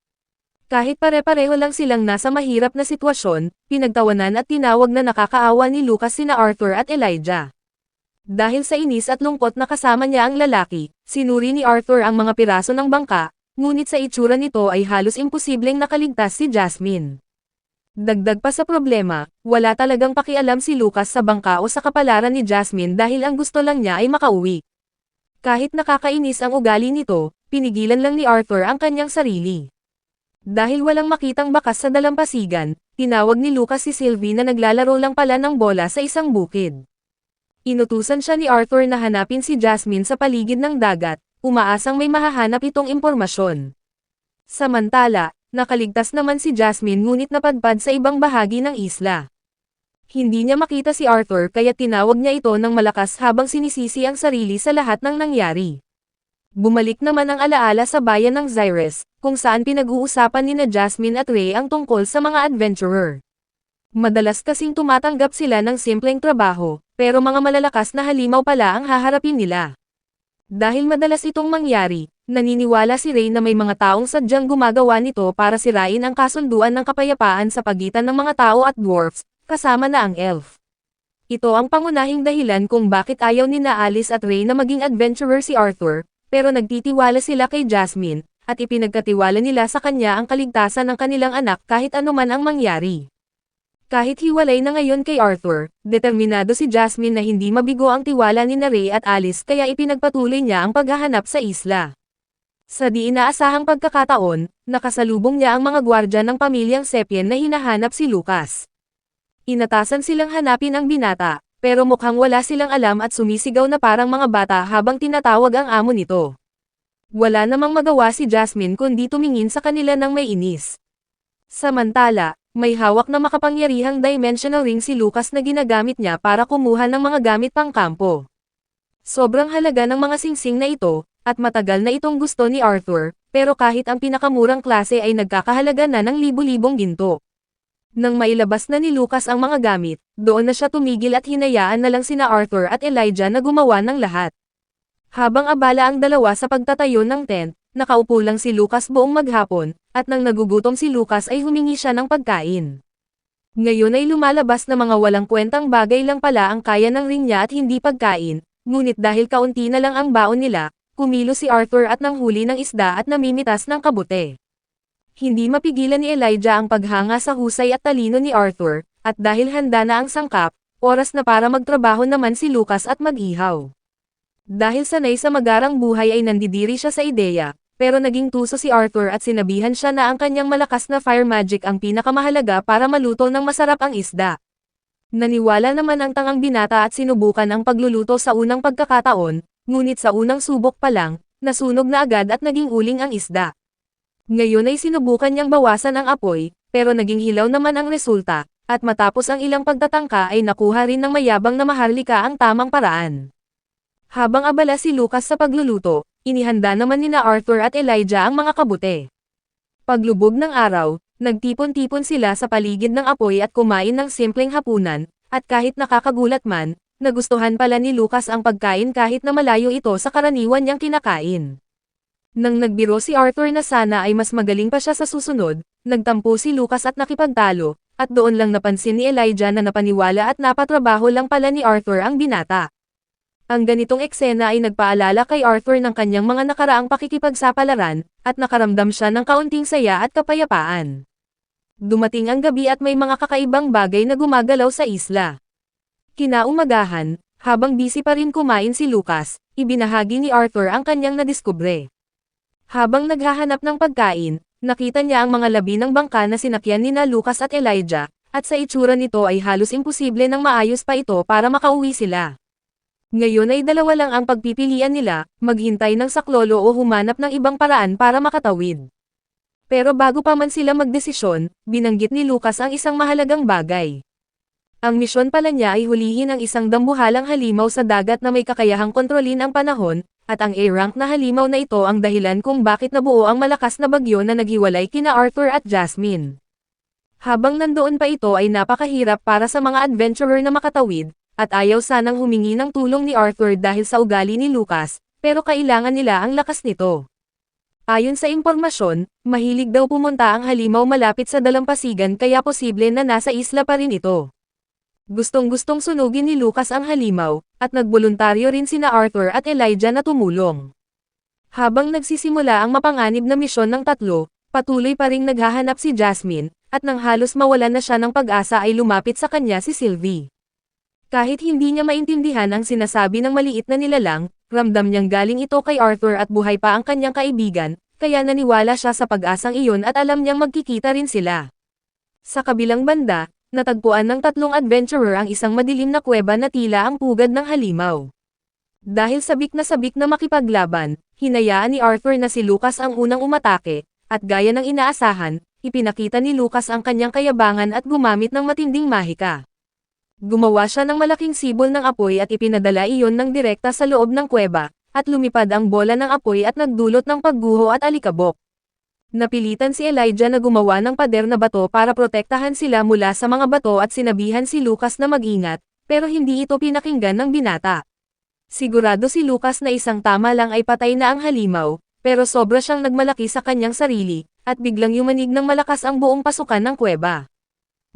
Kahit pare-pareho lang silang nasa mahirap na sitwasyon, pinagtawanan at tinawag na nakakaawa ni Lucas sina Arthur at Elijah. Dahil sa inis at lungkot na kasama niya ang lalaki, sinuri ni Arthur ang mga piraso ng bangka, ngunit sa itsura nito ay halos imposibleng nakaligtas si Jasmine. Dagdag pa sa problema, wala talagang pakialam si Lucas sa bangka o sa kapalaran ni Jasmine dahil ang gusto lang niya ay makauwi. Kahit nakakainis ang ugali nito, pinigilan lang ni Arthur ang kanyang sarili. Dahil walang makitang bakas sa dalampasigan, tinawag ni Lucas si Sylvie na naglalaro lang pala ng bola sa isang bukid. Inutusan siya ni Arthur na hanapin si Jasmine sa paligid ng dagat, umaasang may mahahanap itong impormasyon. Samantala, nakaligtas naman si Jasmine ngunit napadpad sa ibang bahagi ng isla. Hindi niya makita si Arthur kaya tinawag niya ito ng malakas habang sinisisi ang sarili sa lahat ng nangyari. Bumalik naman ang alaala sa bayan ng Xyres, kung saan pinag-uusapan ni na Jasmine at Ray ang tungkol sa mga adventurer. Madalas kasing tumatanggap sila ng simpleng trabaho, pero mga malalakas na halimaw pala ang haharapin nila. Dahil madalas itong mangyari, naniniwala si Ray na may mga taong sadyang gumagawa nito para sirain ang kasunduan ng kapayapaan sa pagitan ng mga tao at dwarfs, kasama na ang elf. Ito ang pangunahing dahilan kung bakit ayaw ni na Alice at Ray na maging adventurer si Arthur, pero nagtitiwala sila kay Jasmine, at ipinagkatiwala nila sa kanya ang kaligtasan ng kanilang anak kahit anuman ang mangyari. Kahit hiwalay na ngayon kay Arthur, determinado si Jasmine na hindi mabigo ang tiwala ni Ray at Alice kaya ipinagpatuloy niya ang paghahanap sa isla. Sa di inaasahang pagkakataon, nakasalubong niya ang mga gwardya ng pamilyang Sepien na hinahanap si Lucas. Inatasan silang hanapin ang binata, pero mukhang wala silang alam at sumisigaw na parang mga bata habang tinatawag ang amo nito. Wala namang magawa si Jasmine kundi tumingin sa kanila ng may inis. Samantala, may hawak na makapangyarihang dimensional ring si Lucas na ginagamit niya para kumuha ng mga gamit pang kampo. Sobrang halaga ng mga singsing na ito, at matagal na itong gusto ni Arthur, pero kahit ang pinakamurang klase ay nagkakahalaga na ng libu-libong ginto. Nang mailabas na ni Lucas ang mga gamit, doon na siya tumigil at hinayaan na lang sina Arthur at Elijah na gumawa ng lahat. Habang abala ang dalawa sa pagtatayo ng tent, nakaupo lang si Lucas buong maghapon, at nang nagugutom si Lucas ay humingi siya ng pagkain. Ngayon ay lumalabas na mga walang kwentang bagay lang pala ang kaya ng ring niya at hindi pagkain, ngunit dahil kaunti na lang ang baon nila, kumilos si Arthur at nanghuli ng isda at namimitas ng kabute. Hindi mapigilan ni Elijah ang paghanga sa husay at talino ni Arthur, at dahil handa na ang sangkap, oras na para magtrabaho naman si Lucas at mag-ihaw. Dahil sanay sa magarang buhay ay nandidiri siya sa ideya, pero naging tuso si Arthur at sinabihan siya na ang kanyang malakas na fire magic ang pinakamahalaga para maluto ng masarap ang isda. Naniwala naman ang tangang binata at sinubukan ang pagluluto sa unang pagkakataon, ngunit sa unang subok pa lang, nasunog na agad at naging uling ang isda. Ngayon ay sinubukan niyang bawasan ang apoy, pero naging hilaw naman ang resulta, At matapos ang ilang pagtatangka ay nakuha rin ng mayabang na Maharlika ang tamang paraan. Habang abala si Lucas sa pagluluto, inihanda naman nina Arthur at Elijah ang mga kabute. Paglubog ng araw, nagtipon-tipon sila sa paligid ng apoy at kumain ng simpleng hapunan, at kahit nakakagulat man, nagustuhan pala ni Lucas ang pagkain kahit na malayo ito sa karaniwan niyang kinakain. Nang nagbiro si Arthur na sana ay mas magaling pa siya sa susunod, nagtampo si Lucas at nakipagtalo, at doon lang napansin ni Elijah na napaniwala at napatrabaho lang pala ni Arthur ang binata. Ang ganitong eksena ay nagpaalala kay Arthur ng kanyang mga nakaraang pakikipagsapalaran, at nakaramdam siya ng kaunting saya at kapayapaan. Dumating ang gabi at may mga kakaibang bagay na gumagalaw sa isla. Kinaumagahan, habang busy pa rin kumain si Lucas, ibinahagi ni Arthur ang kanyang nadiskubre. Habang naghahanap ng pagkain, nakita niya ang mga labi ng bangka na sinakyan nina Lucas at Elijah, at sa itsura nito ay halos imposible nang maayos pa ito para makauwi sila. Ngayon ay dalawa lang ang pagpipilian nila, maghintay ng saklolo o humanap ng ibang paraan para makatawid. Pero bago pa man sila magdesisyon, binanggit ni Lucas ang isang mahalagang bagay. Ang misyon pala niya ay hulihin ang isang dambuhalang halimaw sa dagat na may kakayahang kontrolin ang panahon, at ang A-rank na halimaw na ito ang dahilan kung bakit nabuo ang malakas na bagyo na naghiwalay kina Arthur at Jasmine. Habang nandoon pa ito ay napakahirap para sa mga adventurer na makatawid, at ayaw sanang humingi ng tulong ni Arthur dahil sa ugali ni Lucas, pero kailangan nila ang lakas nito. Ayon sa impormasyon, mahilig daw pumunta ang halimaw malapit sa dalampasigan kaya posible na nasa isla pa rin ito. Gustong-gustong sunugin ni Lucas ang halimaw, at nagboluntaryo rin sina Arthur at Elijah na tumulong. Habang nagsisimula ang mapanganib na misyon ng tatlo, patuloy pa ring naghahanap si Jasmine, at nang halos mawalan na siya ng pag-asa ay lumapit sa kanya si Sylvie. Kahit hindi niya maintindihan ang sinasabi ng maliit na nilalang, ramdam niyang galing ito kay Arthur at buhay pa ang kanyang kaibigan, kaya naniwala siya sa pag-asang iyon at alam niyang magkikita rin sila. Sa kabilang banda, natagpuan ng tatlong adventurer ang isang madilim na kuweba na tila ang pugad ng halimaw. Dahil sabik na makipaglaban, hinayaan ni Arthur na si Lucas ang unang umatake, at gaya ng inaasahan, ipinakita ni Lucas ang kanyang kayabangan at gumamit ng matinding mahika. Gumawa siya ng malaking sibol ng apoy at ipinadala iyon ng direkta sa loob ng kuweba, at lumipad ang bola ng apoy at nagdulot ng pagguho at alikabok. Napilitan si Elijah na gumawa ng pader na bato para protektahan sila mula sa mga bato at sinabihan si Lucas na mag-ingat, pero hindi ito pinakinggan ng binata. Sigurado si Lucas na isang tama lang ay patay na ang halimaw, pero sobra siyang nagmalaki sa kanyang sarili, at biglang yumanig ng malakas ang buong pasukan ng kuweba.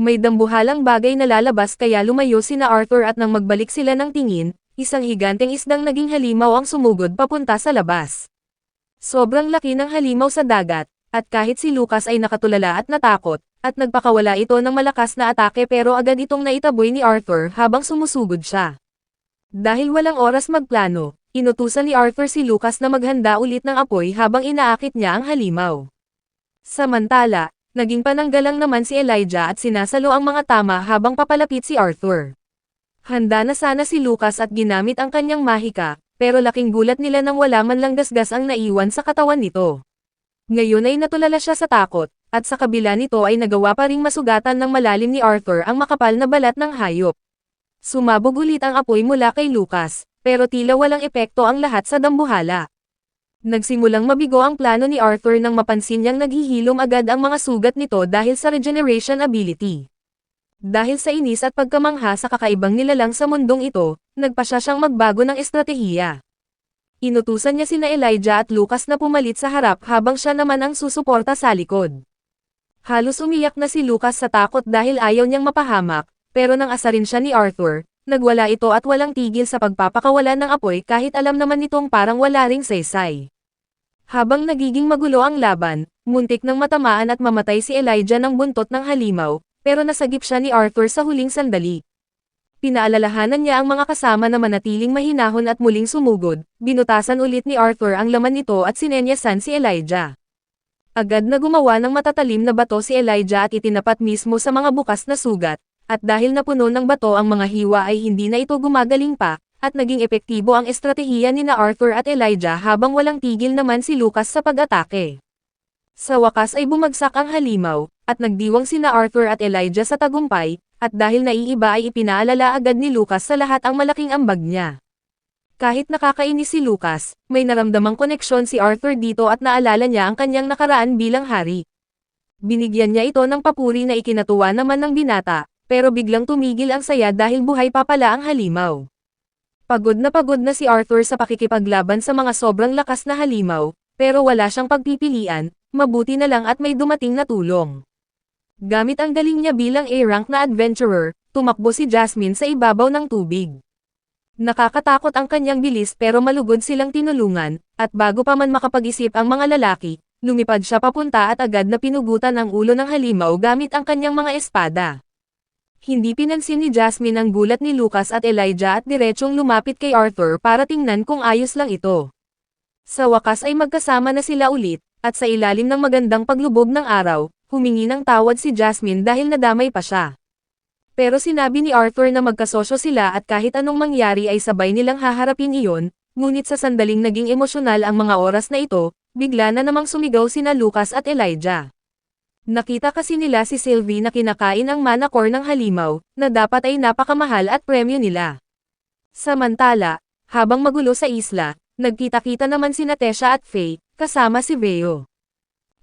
May dambuhalang bagay na lalabas kaya lumayo sina Arthur at nang magbalik sila ng tingin, isang higanteng isdang naging halimaw ang sumugod papunta sa labas. Sobrang laki ng halimaw sa dagat, at kahit si Lucas ay nakatulala at natakot, at nagpakawala ito ng malakas na atake pero agad itong naitaboy ni Arthur habang sumusugod siya. Dahil walang oras magplano, inutusan ni Arthur si Lucas na maghanda ulit ng apoy habang inaakit niya ang halimaw. Samantala, naging pananggalang naman si Elijah at sinasalo ang mga tama habang papalapit si Arthur. Handa na sana si Lucas at ginamit ang kanyang mahika, pero laking gulat nila nang wala man lang gasgas ang naiwan sa katawan nito. Ngayon ay natulala siya sa takot, at sa kabila nito ay nagawa pa ring masugatan ng malalim ni Arthur ang makapal na balat ng hayop. Sumabog ulit ang apoy mula kay Lucas, pero tila walang epekto ang lahat sa dambuhala. Nagsimulang mabigo ang plano ni Arthur nang mapansin niyang naghihilom agad ang mga sugat nito dahil sa regeneration ability. Dahil sa inis at pagkamangha sa kakaibang nilalang sa mundong ito, nagpa siya siyang magbago ng estratehiya. Inutusan niya sina Elijah at Lucas na pumalit sa harap habang siya naman ang susuporta sa likod. Halos umiyak na si Lucas sa takot dahil ayaw niyang mapahamak, pero nang asarin siya ni Arthur, nagwala ito at walang tigil sa pagpapakawala ng apoy kahit alam naman nitong parang wala ring saysay. Habang nagiging magulo ang laban, muntik nang matamaan at mamatay si Elijah ng buntot ng halimaw, pero nasagip siya ni Arthur sa huling sandali. Pinaalalahanan niya ang mga kasama na manatiling mahinahon at muling sumugod, binutasan ulit ni Arthur ang laman nito at sinenyasan si Elijah. Agad na gumawa ng matatalim na bato si Elijah at itinapat mismo sa mga bukas na sugat, at dahil napuno ng bato ang mga hiwa ay hindi na ito gumagaling pa, at naging epektibo ang estratehiya nina Arthur at Elijah habang walang tigil naman si Lucas sa pag-atake. Sa wakas ay bumagsak ang halimaw, at nagdiwang sina Arthur at Elijah sa tagumpay, at dahil naiiba ay ipinaalala agad ni Lucas sa lahat ang malaking ambag niya. Kahit nakakainis si Lucas, may naramdamang koneksyon si Arthur dito at naalala niya ang kanyang nakaraan bilang hari. Binigyan niya ito ng papuri na ikinatuwa naman ng binata, pero biglang tumigil ang saya dahil buhay pa pala ang halimaw. Pagod na si Arthur sa pakikipaglaban sa mga sobrang lakas na halimaw, pero wala siyang pagpipilian, mabuti na lang at may dumating na tulong. Gamit ang galing niya bilang A-rank na adventurer, tumakbo si Jasmine sa ibabaw ng tubig. Nakakatakot ang kanyang bilis pero malugod silang tinulungan, at bago pa man makapag-isip ang mga lalaki, lumipad siya papunta at agad na pinugutan ang ulo ng halimaw gamit ang kanyang mga espada. Hindi pinansin ni Jasmine ang gulat ni Lucas at Elijah at diretsong lumapit kay Arthur para tingnan kung ayos lang ito. Sa wakas ay magkasama na sila ulit, at sa ilalim ng magandang paglubog ng araw, humingi ng tawad si Jasmine dahil nadamay pa siya. Pero sinabi ni Arthur na magkasosyo sila at kahit anong mangyari ay sabay nilang haharapin iyon, ngunit sa sandaling naging emosyonal ang mga oras na ito, bigla na namang sumigaw sina Lucas at Elijah. Nakita kasi nila si Sylvie na kinakain ang mana core ng halimaw, na dapat ay napakamahal at premyo nila. Samantala, habang magulo sa isla, nagkita-kita naman sina Tesha at Faye, kasama si Veo.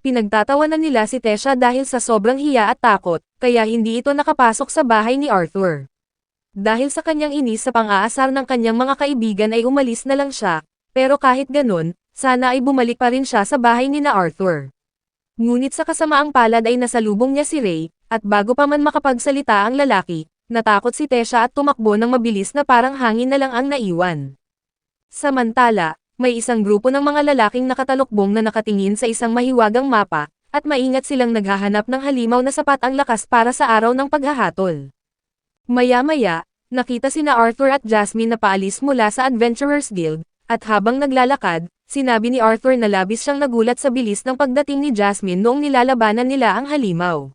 Pinagtatawanan nila si Tesha dahil sa sobrang hiya at takot, kaya hindi ito nakapasok sa bahay ni Arthur. Dahil sa kanyang inis sa pang-aasar ng kanyang mga kaibigan ay umalis na lang siya, pero kahit ganun, sana ay bumalik pa rin siya sa bahay ni na Arthur. Ngunit sa kasamaang palad ay nasalubong niya si Ray, at bago pa man makapagsalita ang lalaki, natakot si Tesha at tumakbo ng mabilis na parang hangin na lang ang naiwan. Samantala, may isang grupo ng mga lalaking nakatalukbong na nakatingin sa isang mahiwagang mapa, at maingat silang naghahanap ng halimaw na sapat ang lakas para sa araw ng paghahatol. Maya-maya, nakita sina Arthur at Jasmine na paalis mula sa Adventurers Guild, at habang naglalakad, sinabi ni Arthur na labis siyang nagulat sa bilis ng pagdating ni Jasmine noong nilalabanan nila ang halimaw.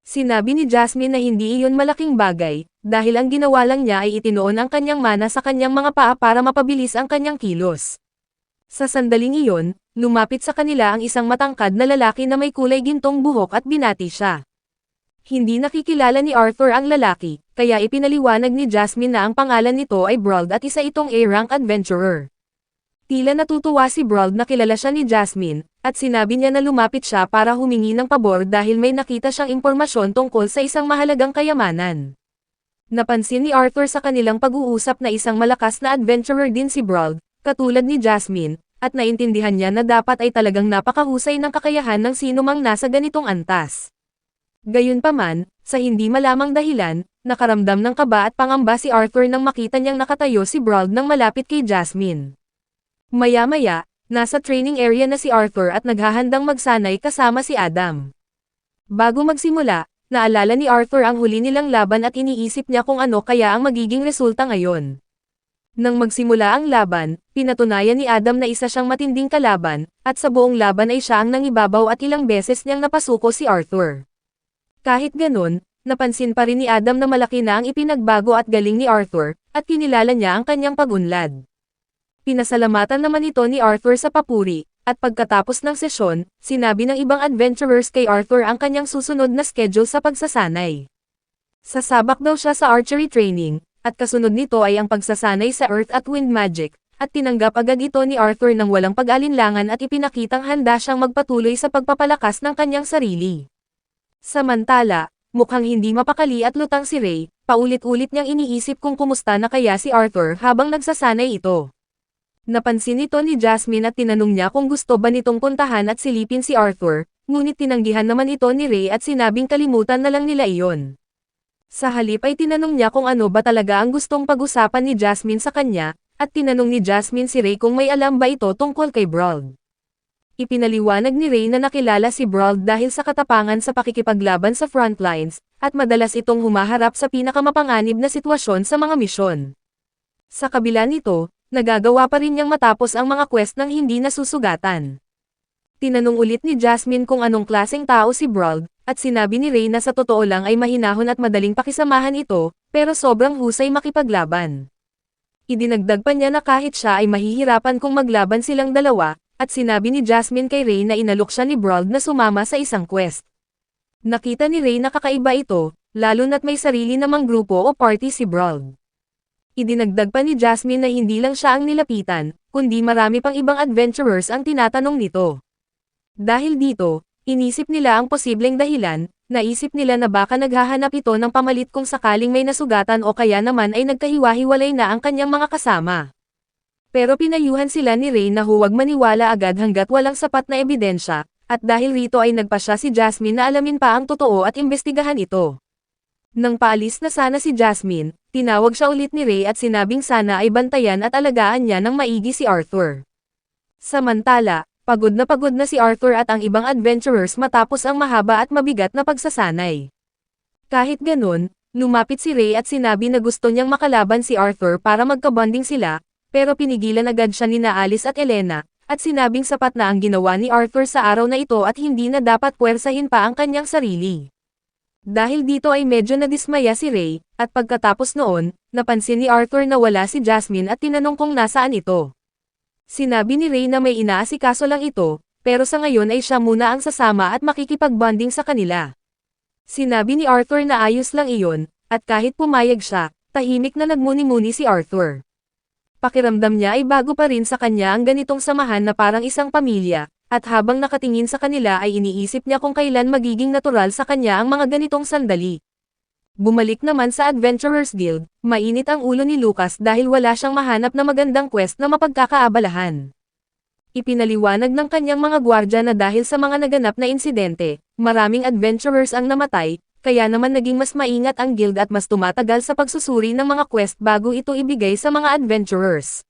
Sinabi ni Jasmine na hindi iyon malaking bagay, dahil ang ginawa lang niya ay itinoon ang kanyang mana sa kanyang mga paa para mapabilis ang kanyang kilos. Sa sandaling iyon, lumapit sa kanila ang isang matangkad na lalaki na may kulay gintong buhok at binati siya. Hindi nakikilala ni Arthur ang lalaki, kaya ipinaliwanag ni Jasmine na ang pangalan nito ay Brauld at isa itong A-rank adventurer. Tila natutuwa si Brauld na kilala siya ni Jasmine, at sinabi niya na lumapit siya para humingi ng pabor dahil may nakita siyang impormasyon tungkol sa isang mahalagang kayamanan. Napansin ni Arthur sa kanilang pag-uusap na isang malakas na adventurer din si Brauld, katulad ni Jasmine, at naintindihan niya na dapat ay talagang napakahusay ng kakayahan ng sinumang nasa ganitong antas. Gayunpaman, sa hindi malamang dahilan, nakaramdam ng kaba at pangamba si Arthur nang makita niyang nakatayo si Brauld nang malapit kay Jasmine. Maya-maya, nasa training area na si Arthur at naghahandang magsanay kasama si Adam. Bago magsimula, naalala ni Arthur ang huli nilang laban at iniisip niya kung ano kaya ang magiging resulta ngayon. Nang magsimula ang laban, pinatunayan ni Adam na isa siyang matinding kalaban, at sa buong laban ay siya ang nangibabaw at ilang beses niyang napasuko si Arthur. Kahit ganun, napansin pa rin ni Adam na malaki na ang ipinagbago at galing ni Arthur, at kinilala niya ang kanyang pag-unlad. Pinasalamatan naman ito ni Arthur sa papuri, at pagkatapos ng sesyon, sinabi ng ibang adventurers kay Arthur ang kanyang susunod na schedule sa pagsasanay. Sasabak daw siya sa archery training, at kasunod nito ay ang pagsasanay sa earth at wind magic, at tinanggap agad ito ni Arthur nang walang pag-alinlangan at ipinakitang handa siyang magpatuloy sa pagpapalakas ng kanyang sarili. Samantala, mukhang hindi mapakali at lutang si Ray, paulit-ulit niyang iniisip kung kumusta na kaya si Arthur habang nagsasanay ito. Napansin ito ni Jasmine at tinanong niya kung gusto ba nitong puntahan at silipin si Arthur, ngunit tinanggihan naman ito ni Ray at sinabing kalimutan na lang nila iyon. Sa halip ay tinanong niya kung ano ba talaga ang gustong pag-usapan ni Jasmine sa kanya, at tinanong ni Jasmine si Ray kung may alam ba ito tungkol kay Brauld. Ipinaliwanag ni Ray na nakilala si Brauld dahil sa katapangan sa pakikipaglaban sa frontlines, at madalas itong humaharap sa pinakamapanganib na sitwasyon sa mga misyon. Sa kabila nito, nagagawa pa rin niyang matapos ang mga quest ng hindi nasusugatan. Tinanong ulit ni Jasmine kung anong klaseng tao si Brauld, at sinabi ni Ray na sa totoo lang ay mahinahon at madaling pakisamahan ito, pero sobrang husay makipaglaban. Idinagdag pa niya na kahit siya ay mahihirapan kung maglaban silang dalawa, at sinabi ni Jasmine kay Ray na inalok siya ni Brauld na sumama sa isang quest. Nakita ni Ray na kakaiba ito, lalo na't may sarili namang grupo o party si Brauld. Idinagdag pa ni Jasmine na hindi lang siya ang nilapitan, kundi marami pang ibang adventurers ang tinatanong nito. Dahil dito, inisip nila ang posibleng dahilan, naisip nila na baka naghahanap ito ng pamalit kung sakaling may nasugatan o kaya naman ay nagkahiwa-hiwalay na ang kanyang mga kasama. Pero pinayuhan sila ni Ray na huwag maniwala agad hanggat walang sapat na ebidensya, at dahil rito ay nagpasya si Jasmine na alamin pa ang totoo at imbestigahan ito. Nang paalis na sana si Jasmine, tinawag siya ulit ni Ray at sinabing sana ay bantayan at alagaan niya ng maigi si Arthur. Samantala, pagod na si Arthur at ang ibang adventurers matapos ang mahaba at mabigat na pagsasanay. Kahit ganun, lumapit si Ray at sinabi na gusto niyang makalaban si Arthur para magkabonding sila, pero pinigilan agad siya ni Alice at Elena, at sinabing sapat na ang ginawa ni Arthur sa araw na ito at hindi na dapat puwersahin pa ang kanyang sarili. Dahil dito ay medyo nadismaya si Ray, at pagkatapos noon, napansin ni Arthur na wala si Jasmine at tinanong kung nasaan ito. Sinabi ni Ray na may inaasikaso lang ito, pero sa ngayon ay siya muna ang sasama at makikipagbonding sa kanila. Sinabi ni Arthur na ayos lang iyon, at kahit pumayag siya, tahimik na nagmuni-muni si Arthur. Pakiramdam niya ay bago pa rin sa kanya ang ganitong samahan na parang isang pamilya, at habang nakatingin sa kanila ay iniisip niya kung kailan magiging natural sa kanya ang mga ganitong sandali. Bumalik naman sa Adventurers Guild, mainit ang ulo ni Lucas dahil wala siyang mahanap na magandang quest na mapagkakaabalahan. Ipinaliwanag ng kanyang mga gwardya na dahil sa mga naganap na insidente, maraming adventurers ang namatay, kaya naman naging mas maingat ang guild at mas tumatagal sa pagsusuri ng mga quest bago ito ibigay sa mga adventurers.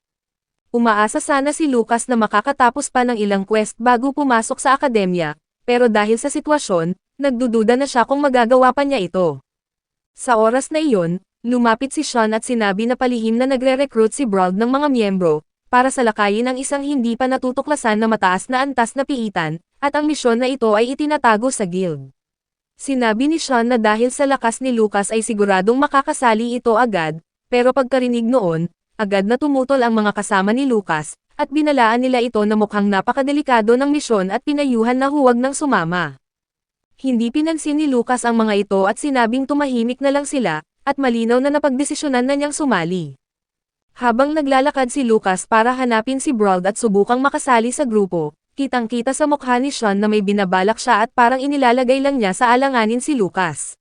Umaasa sana si Lucas na makakatapos pa ng ilang quest bago pumasok sa akademya, pero dahil sa sitwasyon, nagdududa na siya kung magagawa pa niya ito. Sa oras na iyon, lumapit si Sean at sinabi na palihim na nagre-recruit si Brauld ng mga miyembro, para salakayin ang isang hindi pa natutuklasan na mataas na antas na piitan, at ang misyon na ito ay itinatago sa guild. Sinabi ni Sean na dahil sa lakas ni Lucas ay siguradong makakasali ito agad, pero pagkarinig noon, agad na tumutol ang mga kasama ni Lucas, at binalaan nila ito na mukhang napakadelikado ng misyon at pinayuhan na huwag nang sumama. Hindi pinansin ni Lucas ang mga ito at sinabing tumahimik na lang sila, at malinaw na napagdesisyonan na niyang sumali. Habang naglalakad si Lucas para hanapin si Brauld at subukang makasali sa grupo, kitang-kita sa mukha ni Sean na may binabalak siya at parang inilalagay lang niya sa alanganin si Lucas.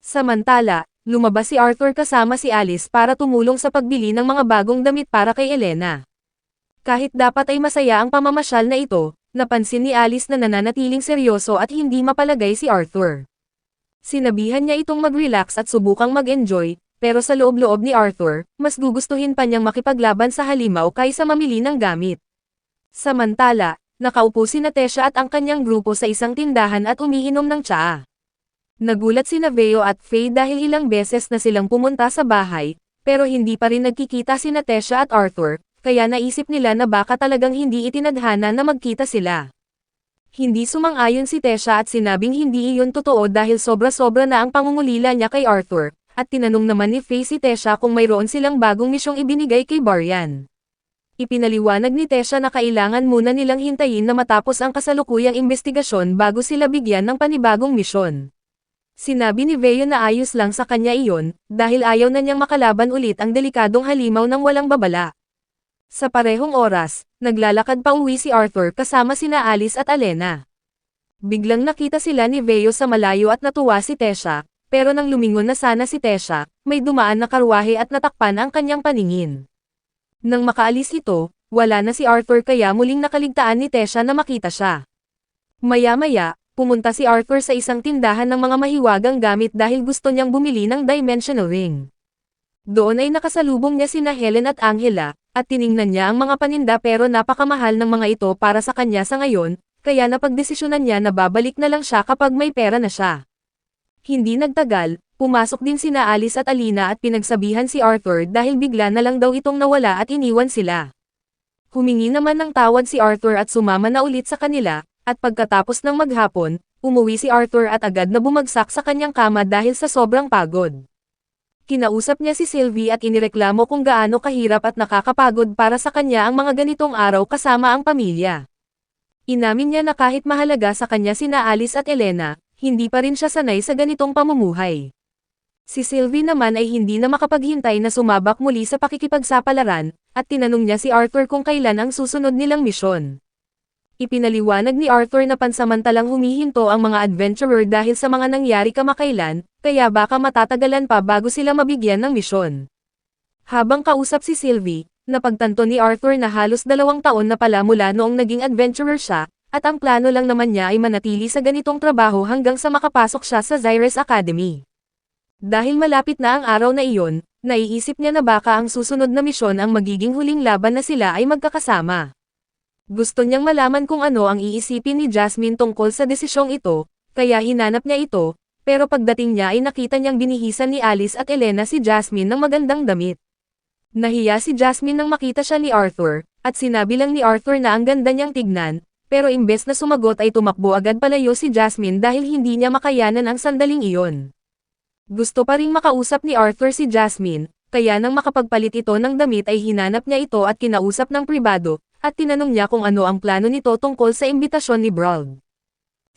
Samantala, lumabas si Arthur kasama si Alice para tumulong sa pagbili ng mga bagong damit para kay Elena. Kahit dapat ay masaya ang pamamasyal na ito, napansin ni Alice na nananatiling seryoso at hindi mapalagay si Arthur. Sinabihan niya itong mag-relax at subukang mag-enjoy, pero sa loob-loob ni Arthur, mas gugustuhin pa niyang makipaglaban sa halimaw kaysa mamili ng gamit. Samantala, nakaupo si Natesha at ang kanyang grupo sa isang tindahan at umiinom ng tsaa. Nagulat si Veo at Faye dahil ilang beses na silang pumunta sa bahay, pero hindi pa rin nagkikita si Natesha at Arthur, kaya naisip nila na baka talagang hindi itinadhana na magkita sila. Hindi sumang-ayon si Tesha at sinabing hindi iyon totoo dahil sobra-sobra na ang pangungulila niya kay Arthur, at tinanong naman ni Faye si Tesha kung mayroon silang bagong misyong ibinigay kay Baryan. Ipinaliwanag ni Tesha na kailangan muna nilang hintayin na matapos ang kasalukuyang investigasyon bago sila bigyan ng panibagong misyon. Sinabi ni Veo na ayos lang sa kanya iyon, dahil ayaw na niyang makalaban ulit ang delikadong halimaw ng walang babala. Sa parehong oras, naglalakad pa uwi si Arthur kasama sina Alice at Elena. Biglang nakita sila ni Veo sa malayo at natuwa si Tesha, pero nang lumingon na sana si Tesha, may dumaan na karwahe at natakpan ang kanyang paningin. Nang makaalis ito, wala na si Arthur kaya muling nakaligtaan ni Tesha na makita siya. Maya-maya, pumunta si Arthur sa isang tindahan ng mga mahiwagang gamit dahil gusto niyang bumili ng dimensional ring. Doon ay nakasalubong niya sina Helen at Angela, at tiningnan niya ang mga paninda pero napakamahal ng mga ito para sa kanya sa ngayon, kaya napagdesisyonan niya na babalik na lang siya kapag may pera na siya. Hindi nagtagal, pumasok din sina Alice at Alina at pinagsabihan si Arthur dahil bigla na lang daw itong nawala at iniwan sila. Humingi naman ng tawad si Arthur at sumama na ulit sa kanila, at pagkatapos ng maghapon, umuwi si Arthur at agad na bumagsak sa kanyang kama dahil sa sobrang pagod. Kinausap niya si Sylvie at inireklamo kung gaano kahirap at nakakapagod para sa kanya ang mga ganitong araw kasama ang pamilya. Inamin niya na kahit mahalaga sa kanya sina Alice at Elena, hindi pa rin siya sanay sa ganitong pamumuhay. Si Sylvie naman ay hindi na makapaghintay na sumabak muli sa pakikipagsapalaran, at tinanong niya si Arthur kung kailan ang susunod nilang misyon. Ipinaliwanag ni Arthur na pansamantalang humihinto ang mga adventurer dahil sa mga nangyari kamakailan, kaya baka matatagalan pa bago sila mabigyan ng misyon. Habang kausap si Sylvie, napagtanto ni Arthur na halos 2 taon na pala mula noong naging adventurer siya, at ang plano lang naman niya ay manatili sa ganitong trabaho hanggang sa makapasok siya sa Xyrus Academy. Dahil malapit na ang araw na iyon, naiisip niya na baka ang susunod na misyon ang magiging huling laban na sila ay magkakasama. Gusto niyang malaman kung ano ang iisipin ni Jasmine tungkol sa desisyong ito, kaya hinanap niya ito, pero pagdating niya ay nakita niyang binihisan ni Alice at Elena si Jasmine ng magandang damit. Nahiya si Jasmine nang makita siya ni Arthur, at sinabi lang ni Arthur na ang ganda niyang tignan, pero imbes na sumagot ay tumakbo agad palayo si Jasmine dahil hindi niya makayanan ang sandaling iyon. Gusto pa ring makausap ni Arthur si Jasmine, kaya nang makapagpalit ito ng damit ay hinanap niya ito at kinausap ng pribado, at tinanong niya kung ano ang plano nito tungkol sa imbitasyon ni Brauld.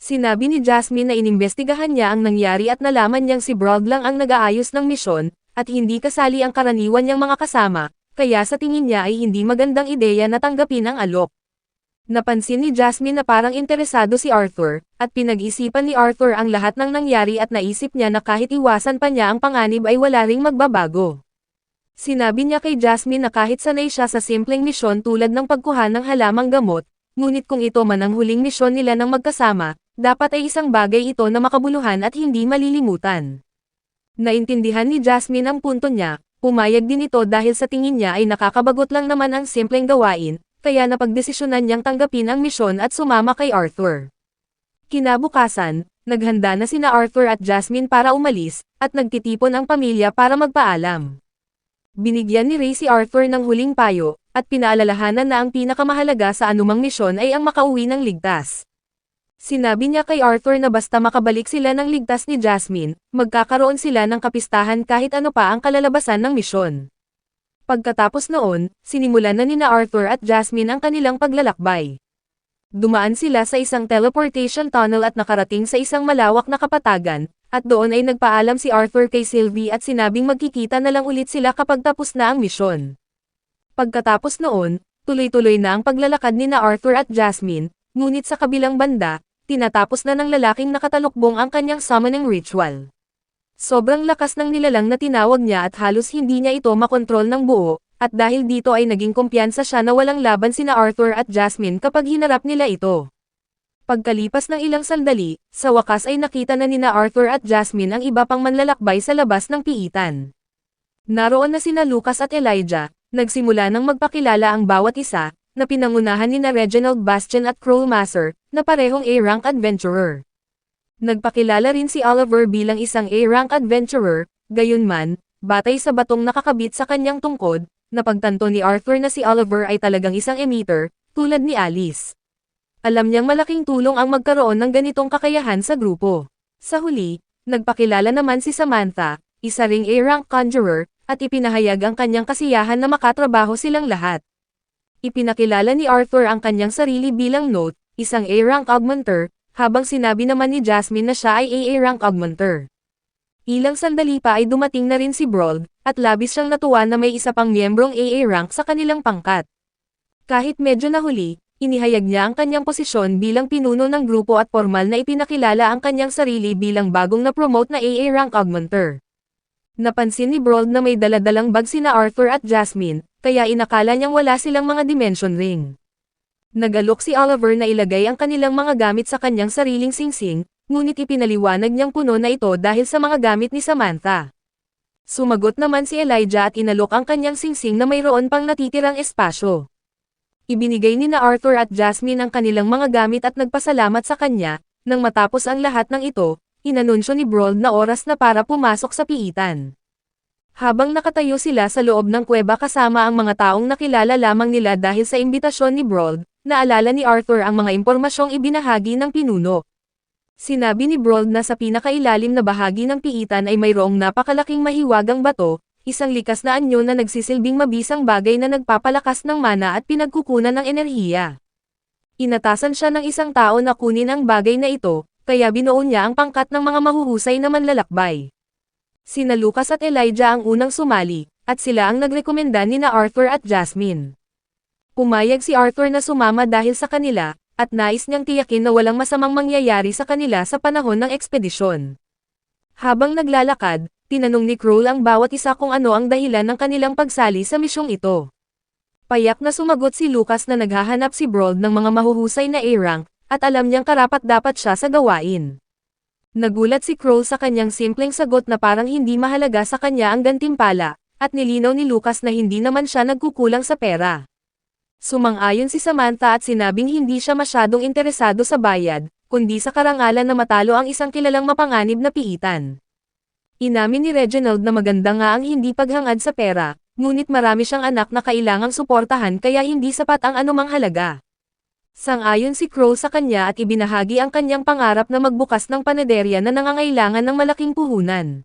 Sinabi ni Jasmine na inimbestigahan niya ang nangyari at nalaman niyang si Brauld lang ang nag-aayos ng misyon, at hindi kasali ang karaniwan niyang mga kasama, kaya sa tingin niya ay hindi magandang ideya na tanggapin ang alok. Napansin ni Jasmine na parang interesado si Arthur, at pinag-isipan ni Arthur ang lahat ng nangyari at naisip niya na kahit iwasan pa niya ang panganib ay wala ring magbabago. Sinabi niya kay Jasmine na kahit sanay siya sa simpleng misyon tulad ng pagkuha ng halamang gamot, ngunit kung ito man ang huling misyon nila ng magkasama, dapat ay isang bagay ito na makabuluhan at hindi malilimutan. Naintindihan ni Jasmine ang punto niya, pumayag din ito dahil sa tingin niya ay nakakabagot lang naman ang simpleng gawain, kaya napagdesisyonan niyang tanggapin ang misyon at sumama kay Arthur. Kinabukasan, naghanda na sina Arthur at Jasmine para umalis, at nagtitipon ang pamilya para magpaalam. Binigyan ni Ray si Arthur ng huling payo, at pinaalalahanan na ang pinakamahalaga sa anumang misyon ay ang makauwi ng ligtas. Sinabi niya kay Arthur na basta makabalik sila ng ligtas ni Jasmine, magkakaroon sila ng kapistahan kahit ano pa ang kalalabasan ng misyon. Pagkatapos noon, sinimulan na nina Arthur at Jasmine ang kanilang paglalakbay. Dumaan sila sa isang teleportation tunnel at nakarating sa isang malawak na kapatagan, at doon ay nagpaalam si Arthur kay Sylvie at sinabing magkikita na lang ulit sila kapag tapos na ang misyon. Pagkatapos noon, tuloy-tuloy na ang paglalakad nina Arthur at Jasmine, ngunit sa kabilang banda, tinatapos na ng lalaking nakatalukbong ang kanyang summoning ritual. Sobrang lakas ng nilalang na tinawag niya at halos hindi niya ito makontrol ng buo, at dahil dito ay naging kumpiyansa siya na walang laban sina Arthur at Jasmine kapag hinarap nila ito. Pagkalipas ng ilang sandali, sa wakas ay nakita na nina Arthur at Jasmine ang iba pang manlalakbay sa labas ng piitan. Naroon na sina Lucas at Elijah, nagsimula ng magpakilala ang bawat isa, na pinangunahan nina Reginald Bastian at Crowmaster, na parehong A-rank adventurer. Nagpakilala rin si Oliver bilang isang A-rank adventurer, gayunman, batay sa batong nakakabit sa kanyang tungkod, napagtanto ni Arthur na si Oliver ay talagang isang emitter, tulad ni Alice. Alam niyang malaking tulong ang magkaroon ng ganitong kakayahan sa grupo. Sa huli, nagpakilala naman si Samantha, isa ring A-rank conjurer, at ipinahayag ang kanyang kasiyahan na makatrabaho silang lahat. Ipinakilala ni Arthur ang kanyang sarili bilang Note, isang A-rank augmenter, habang sinabi naman ni Jasmine na siya ay AA-rank augmenter. Ilang sandali pa ay dumating na rin si Brauld, at labis siyang natuwa na may isa pang miyembrong AA-rank sa kanilang pangkat. Kahit medyo nahuli, inihayag niya ang kanyang posisyon bilang pinuno ng grupo at formal na ipinakilala ang kanyang sarili bilang bagong na-promote na AA-rank augmenter. Napansin ni Brauld na may daladalang bag sina Arthur at Jasmine, kaya inakala niyang wala silang mga dimension ring. Nagalok si Oliver na ilagay ang kanilang mga gamit sa kanyang sariling singsing, ngunit ipinaliwanag niyang puno na ito dahil sa mga gamit ni Samantha. Sumagot naman si Elijah at inalok ang kanyang singsing na mayroon pang natitirang espasyo. Ibinigay ni na Arthur at Jasmine ang kanilang mga gamit at nagpasalamat sa kanya. Nang matapos ang lahat ng ito, inanunsyo ni Brauld na oras na para pumasok sa piitan. Habang nakatayo sila sa loob ng kuweba kasama ang mga taong nakilala lamang nila dahil sa imbitasyon ni Brauld, naalala ni Arthur ang mga impormasyong ibinahagi ng pinuno. Sinabi ni Brauld na sa pinakailalim na bahagi ng piitan ay mayroong napakalaking mahiwagang bato, isang likas na anyo na nagsisilbing mabisang bagay na nagpapalakas ng mana at pinagkukunan ng enerhiya. Inatasan siya ng isang tao na kunin ang bagay na ito, kaya binuo niya ang pangkat ng mga mahuhusay na manlalakbay. Sina Lucas at Elijah ang unang sumali, at sila ang nagrekomenda nina Arthur at Jasmine. Pumayag si Arthur na sumama dahil sa kanila, at nais niyang tiyakin na walang masamang mangyayari sa kanila sa panahon ng ekspedisyon. Habang naglalakad, tinanong ni Kroll ang bawat isa kung ano ang dahilan ng kanilang pagsali sa misyong ito. Payak na sumagot si Lucas na naghahanap si Brold ng mga mahuhusay na A-rank, at alam niyang karapat-dapat siya sa gawain. Nagulat si Kroll sa kanyang simpleng sagot na parang hindi mahalaga sa kanya ang gantimpala, at nilinaw ni Lucas na hindi naman siya nagkukulang sa pera. Sumang-ayon si Samantha at sinabing hindi siya masyadong interesado sa bayad, kundi sa karangalan na matalo ang isang kilalang mapanganib na piitan. Inamin ni Reginald na maganda nga ang hindi paghangad sa pera, ngunit marami siyang anak na kailangang suportahan kaya hindi sapat ang anumang halaga. Sang-ayon si Kroll sa kanya at ibinahagi ang kanyang pangarap na magbukas ng panaderya na nangangailangan ng malaking puhunan.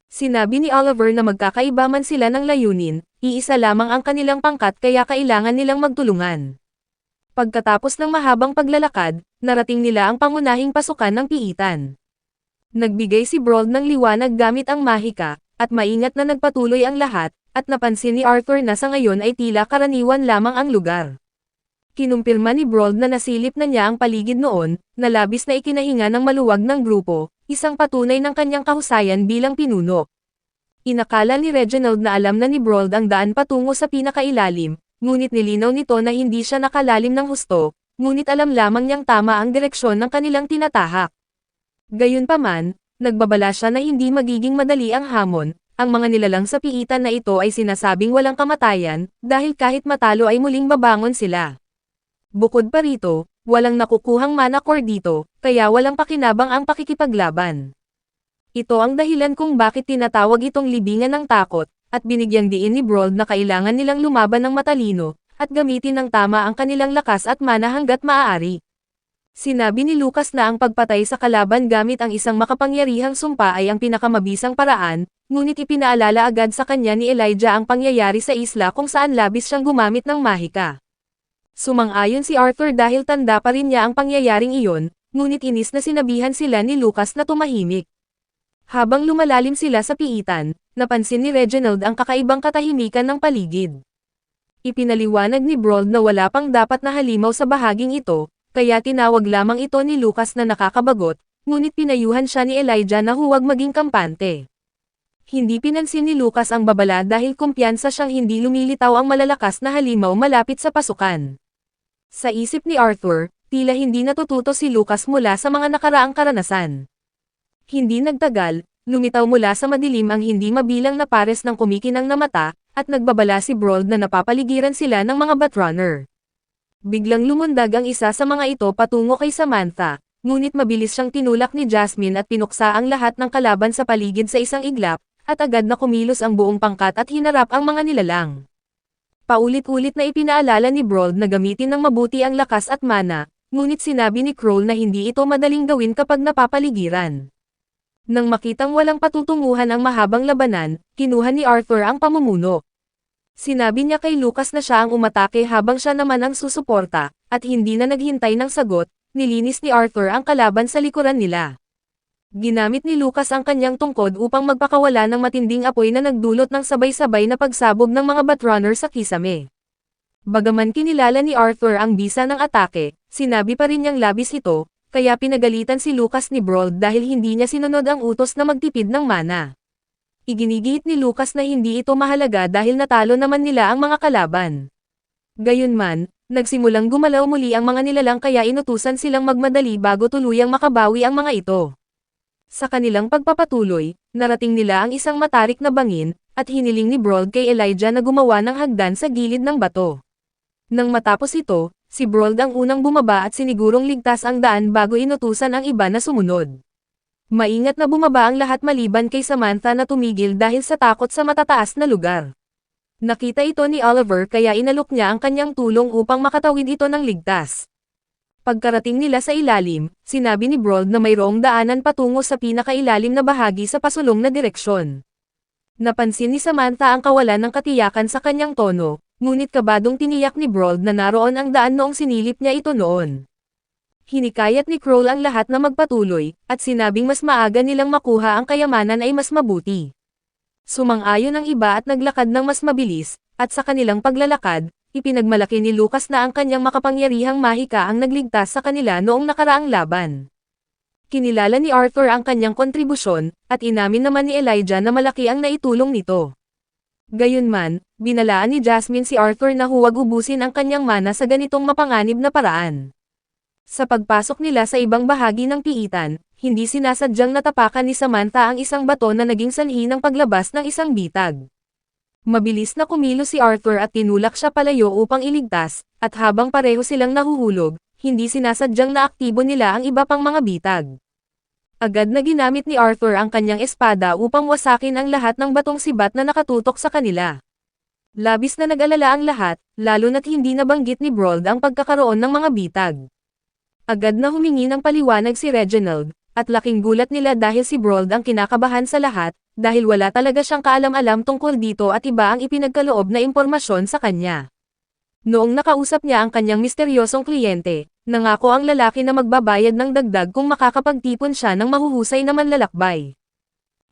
Sinabi ni Oliver na magkakaiba man sila ng layunin, iisa lamang ang kanilang pangkat kaya kailangan nilang magtulungan. Pagkatapos ng mahabang paglalakad, narating nila ang pangunahing pasukan ng piitan. Nagbigay si Brold ng liwanag gamit ang mahika, at maingat na nagpatuloy ang lahat, at napansin ni Arthur na sa ngayon ay tila karaniwan lamang ang lugar. Kinumpirma ni Brold na nasilip na niya ang paligid noon, na labis na ikinahinga ng maluwag ng grupo, isang patunay ng kanyang kahusayan bilang pinuno. Inakala ni Reginald na alam na ni Brold ang daan patungo sa pinakailalim, ngunit nilinaw nito na hindi siya nakalalim ng husto, ngunit alam lamang niyang tama ang direksyon ng kanilang tinatahak. Gayunpaman, nagbabala siya na hindi magiging madali ang hamon, ang mga nilalang sa piitan na ito ay sinasabing walang kamatayan, dahil kahit matalo ay muling babangon sila. Bukod pa rito, walang nakukuhang mana core dito, kaya walang pakinabang ang pakikipaglaban. Ito ang dahilan kung bakit tinatawag itong libingan ng takot, at binigyang diin ni Brold na kailangan nilang lumaban ng matalino, at gamitin ng tama ang kanilang lakas at mana hanggat maaari. Sinabi ni Lucas na ang pagpatay sa kalaban gamit ang isang makapangyarihang sumpa ay ang pinakamabisang paraan, ngunit ipinaalala agad sa kanya ni Elijah ang pangyayari sa isla kung saan labis siyang gumamit ng mahika. Sumang-ayon si Arthur dahil tanda pa rin niya ang pangyayaring iyon, ngunit inis na sinabihan sila ni Lucas na tumahimik. Habang lumalalim sila sa piitan, napansin ni Reginald ang kakaibang katahimikan ng paligid. Ipinaliwanag ni Brold na wala pang dapat na halimaw sa bahaging ito, kaya tinawag lamang ito ni Lucas na nakakabagot, ngunit pinayuhan siya ni Elijah na huwag maging kampante. Hindi pinansin ni Lucas ang babala dahil kumpiyansa siyang hindi lumilitaw ang malalakas na halimaw malapit sa pasukan. Sa isip ni Arthur, tila hindi natututo si Lucas mula sa mga nakaraang karanasan. Hindi nagtagal, lumitaw mula sa madilim ang hindi mabilang na pares ng kumikinang na mata, at nagbabala si Brold na napapaligiran sila ng mga Batrunner. Biglang lumundag ang isa sa mga ito patungo kay Samantha, ngunit mabilis siyang tinulak ni Jasmine at pinuksa ang lahat ng kalaban sa paligid sa isang iglap, at agad na kumilos ang buong pangkat at hinarap ang mga nilalang. Paulit-ulit na ipinaalala ni Brold na gamitin ng mabuti ang lakas at mana, ngunit sinabi ni Kroll na hindi ito madaling gawin kapag napapaligiran. Nang makitang walang patutunguhan ang mahabang labanan, kinuha ni Arthur ang pamumuno. Sinabi niya kay Lucas na siya ang umatake habang siya naman ang susuporta, at hindi na naghintay ng sagot, nilinis ni Arthur ang kalaban sa likuran nila. Ginamit ni Lucas ang kanyang tungkod upang magpakawala ng matinding apoy na nagdulot ng sabay-sabay na pagsabog ng mga Batrunner sa kisame. Bagaman kinilala ni Arthur ang bisa ng atake, sinabi pa rin niyang labis ito, kaya pinagalitan si Lucas ni Brold dahil hindi niya sinunod ang utos na magtipid ng mana. Iginigit ni Lucas na hindi ito mahalaga dahil natalo naman nila ang mga kalaban. Gayunman, nagsimulang gumalaw muli ang mga nilalang kaya inutusan silang magmadali bago tuluyang makabawi ang mga ito. Sa kanilang pagpapatuloy, narating nila ang isang matarik na bangin, at hiniling ni Brold kay Elijah na gumawa ng hagdan sa gilid ng bato. Nang matapos ito, si Brold ang unang bumaba at sinigurong ligtas ang daan bago inutusan ang iba na sumunod. Maingat na bumaba ang lahat maliban kay Samantha na tumigil dahil sa takot sa matataas na lugar. Nakita ito ni Oliver kaya inalok niya ang kanyang tulong upang makatawid ito ng ligtas. Pagkarating nila sa ilalim, sinabi ni Brold na mayroong daanan patungo sa pinakailalim na bahagi sa pasulong na direksyon. Napansin ni Samantha ang kawalan ng katiyakan sa kanyang tono, ngunit kabadong tiniyak ni Brold na naroon ang daan noong sinilip niya ito noon. Hinikayat ni Kroll ang lahat na magpatuloy, at sinabing mas maaga nilang makuha ang kayamanan ay mas mabuti. Sumang-ayon ang iba at naglakad ng mas mabilis, at sa kanilang paglalakad, ipinagmalaki ni Lucas na ang kanyang makapangyarihang mahika ang nagligtas sa kanila noong nakaraang laban. Kinilala ni Arthur ang kanyang kontribusyon, at inamin naman ni Elijah na malaki ang naitulong nito. Gayunman, binalaan ni Jasmine si Arthur na huwag ubusin ang kanyang mana sa ganitong mapanganib na paraan. Sa pagpasok nila sa ibang bahagi ng piitan, hindi sinasadyang natapakan ni Samantha ang isang bato na naging sanhi ng paglabas ng isang bitag. Mabilis na kumilos si Arthur at tinulak siya palayo upang iligtas, at habang pareho silang nahuhulog, hindi sinasadyang naaktibo nila ang iba pang mga bitag. Agad na ginamit ni Arthur ang kanyang espada upang wasakin ang lahat ng batong sibat na nakatutok sa kanila. Labis na nag-alala ang lahat, lalo na't hindi nabanggit ni Brold ang pagkakaroon ng mga bitag. Agad na humingi ng paliwanag si Reginald, at laking gulat nila dahil si Brold ang kinakabahan sa lahat, dahil wala talaga siyang kaalam-alam tungkol dito at iba ang ipinagkaloob na impormasyon sa kanya. Noong nakausap niya ang kanyang misteryosong kliyente, nangako ang lalaki na magbabayad ng dagdag kung makakapagtipon siya ng mahuhusay na manlalakbay.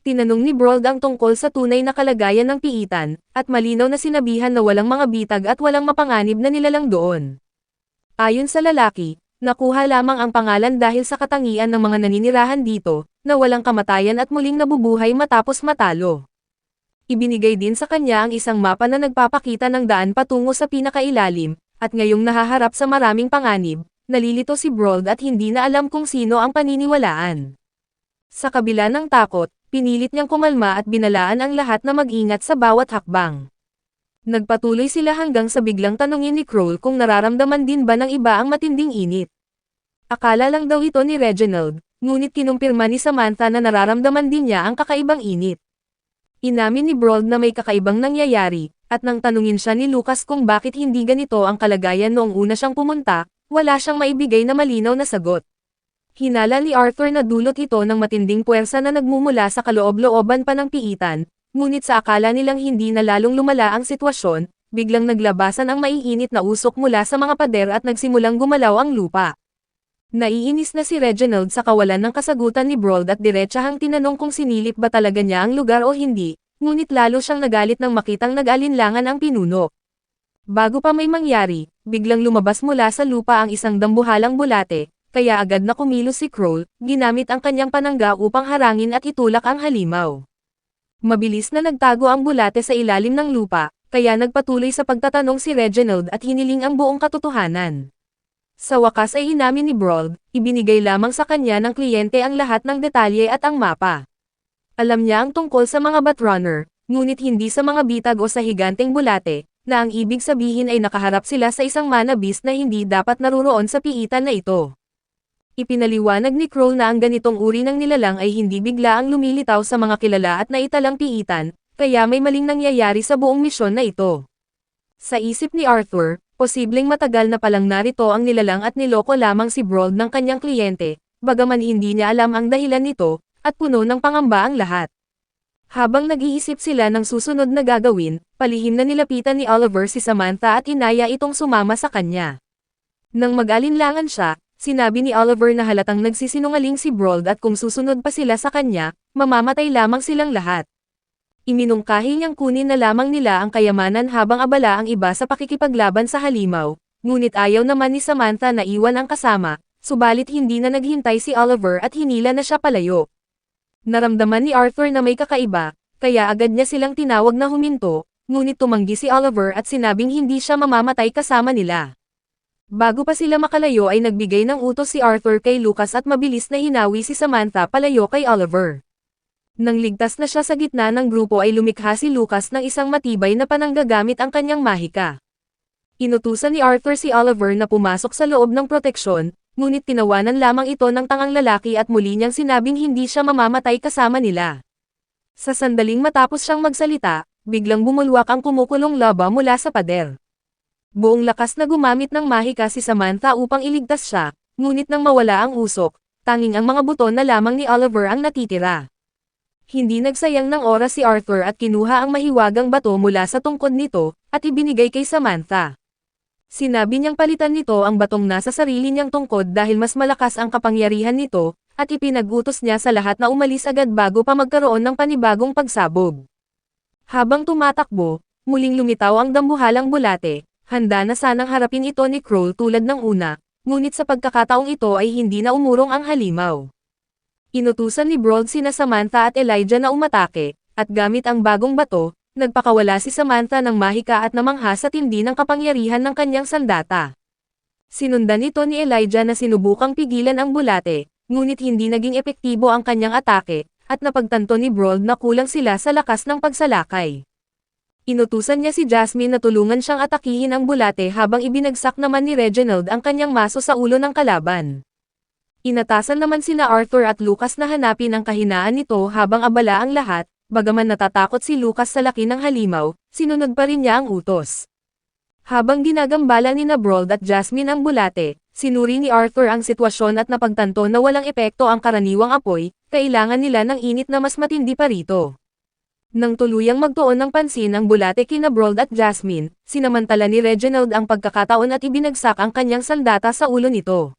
Tinanong ni Brold ang tungkol sa tunay na kalagayan ng piitan, at malinaw na sinabihan na walang mga bitag at walang mapanganib na nilalang doon. Ayon sa lalaki, nakuha lamang ang pangalan dahil sa katangian ng mga naninirahan dito, na walang kamatayan at muling nabubuhay matapos matalo. Ibinigay din sa kanya ang isang mapa na nagpapakita ng daan patungo sa pinakailalim, at ngayong nahaharap sa maraming panganib, nalilito si Brold at hindi na alam kung sino ang paniniwalaan. Sa kabila ng takot, pinilit niyang kumalma at binalaan ang lahat na mag-ingat sa bawat hakbang. Nagpatuloy sila hanggang sa biglang tanungin ni Kroll kung nararamdaman din ba ng iba ang matinding init. Akala lang daw ito ni Reginald, ngunit kinumpirma ni Samantha na nararamdaman din niya ang kakaibang init. Inamin ni Brold na may kakaibang nangyayari, at nang tanungin siya ni Lucas kung bakit hindi ganito ang kalagayan noong una siyang pumunta, wala siyang maibigay na malinaw na sagot. Hinala ni Arthur na dulot ito ng matinding puwersa na nagmumula sa kaloob-looban pa ng piitan, ngunit sa akala nilang hindi na lalong lumala ang sitwasyon, biglang naglabasan ang maiinit na usok mula sa mga pader at nagsimulang gumalaw ang lupa. Naiinis na si Reginald sa kawalan ng kasagutan ni Brold at diretsahang tinanong kung sinilip ba talaga niya ang lugar o hindi, ngunit lalo siyang nagalit nang makitang nag-alinlangan ang pinuno. Bago pa may mangyari, biglang lumabas mula sa lupa ang isang dambuhalang bulate, kaya agad na kumilos si Kroll, ginamit ang kanyang panangga upang harangin at itulak ang halimaw. Mabilis na nagtago ang bulate sa ilalim ng lupa, kaya nagpatuloy sa pagtatanong si Reginald at hiniling ang buong katotohanan. Sa wakas ay inamin ni Brold, ibinigay lamang sa kanya ng kliyente ang lahat ng detalye at ang mapa. Alam niya ang tungkol sa mga Batrunner, ngunit hindi sa mga bitag o sa higanteng bulate, na ang ibig sabihin ay nakaharap sila sa isang mana beast na hindi dapat naruroon sa piitan na ito. Ipinaliwanag ni Kroll na ang ganitong uri ng nilalang ay hindi bigla ang lumilitaw sa mga kilala at naitalang piitan, kaya may maling nangyayari sa buong misyon na ito. Sa isip ni Arthur, posibleng matagal na palang narito ang nilalang at niloko lamang si Brold ng kanyang kliyente, bagaman hindi niya alam ang dahilan nito, at puno ng pangamba ang lahat. Habang nag-iisip sila ng susunod na gagawin, palihim na nilapitan ni Oliver si Samantha at inaya itong sumama sa kanya. Nang mag-alinlangan siya, sinabi ni Oliver na halatang nagsisinungaling si Brold at kung susunod pa sila sa kanya, mamamatay lamang silang lahat. Iminungkahi niyang kunin na lamang nila ang kayamanan habang abala ang iba sa pakikipaglaban sa halimaw, ngunit ayaw naman ni Samantha na iwan ang kasama, subalit hindi na naghintay si Oliver at hinila na siya palayo. Naramdaman ni Arthur na may kakaiba, kaya agad niya silang tinawag na huminto, ngunit tumanggi si Oliver at sinabing hindi siya mamamatay kasama nila. Bago pa sila makalayo ay nagbigay ng utos si Arthur kay Lucas at mabilis na hinawi si Samantha palayo kay Oliver. Nang ligtas na siya sa gitna ng grupo ay lumikha si Lucas ng isang matibay na panangga gamit ang kanyang mahika. Inutusan ni Arthur si Oliver na pumasok sa loob ng proteksyon, ngunit tinawanan lamang ito ng tangang lalaki at muli niyang sinabing hindi siya mamamatay kasama nila. Sa sandaling matapos siyang magsalita, biglang bumulwak ang kumukulong laba mula sa pader. Buong lakas na gumamit ng mahika si Samantha upang iligtas siya, ngunit nang mawala ang usok, tanging ang mga buton na lamang ni Oliver ang natitira. Hindi nagsayang ng oras si Arthur at kinuha ang mahiwagang bato mula sa tungkod nito, at ibinigay kay Samantha. Sinabi niyang palitan nito ang batong nasa sarili niyang tungkod dahil mas malakas ang kapangyarihan nito, at ipinag-utos niya sa lahat na umalis agad bago pa magkaroon ng panibagong pagsabog. Habang tumatakbo, muling lumitaw ang dambuhalang bulate, handa na sanang harapin ito ni Kroll tulad ng una, ngunit sa pagkakataong ito ay hindi na umurong ang halimaw. Inutusan ni Brold sina Samantha at Elijah na umatake, at gamit ang bagong bato, nagpakawala si Samantha ng mahika at namangha sa tindi ng kapangyarihan ng kanyang sandata. Sinundan ito ni Elijah na sinubukang pigilan ang bulate, ngunit hindi naging epektibo ang kanyang atake, at napagtanto ni Brold na kulang sila sa lakas ng pagsalakay. Inutusan niya si Jasmine na tulungan siyang atakihin ang bulate habang ibinagsak naman ni Reginald ang kanyang maso sa ulo ng kalaban. Inatasan naman sina Arthur at Lucas na hanapin ang kahinaan nito habang abala ang lahat, bagaman natatakot si Lucas sa laki ng halimaw, sinunod pa rin niya ang utos. Habang ginagambala ni Brold at Jasmine ang bulate, sinuri ni Arthur ang sitwasyon at napagtanto na walang epekto ang karaniwang apoy, kailangan nila ng init na mas matindi pa rito. Nang tuluyang magtuon ng pansin ang bulate kina Brold at Jasmine, sinamantala ni Reginald ang pagkakataon at ibinagsak ang kanyang sandata sa ulo nito.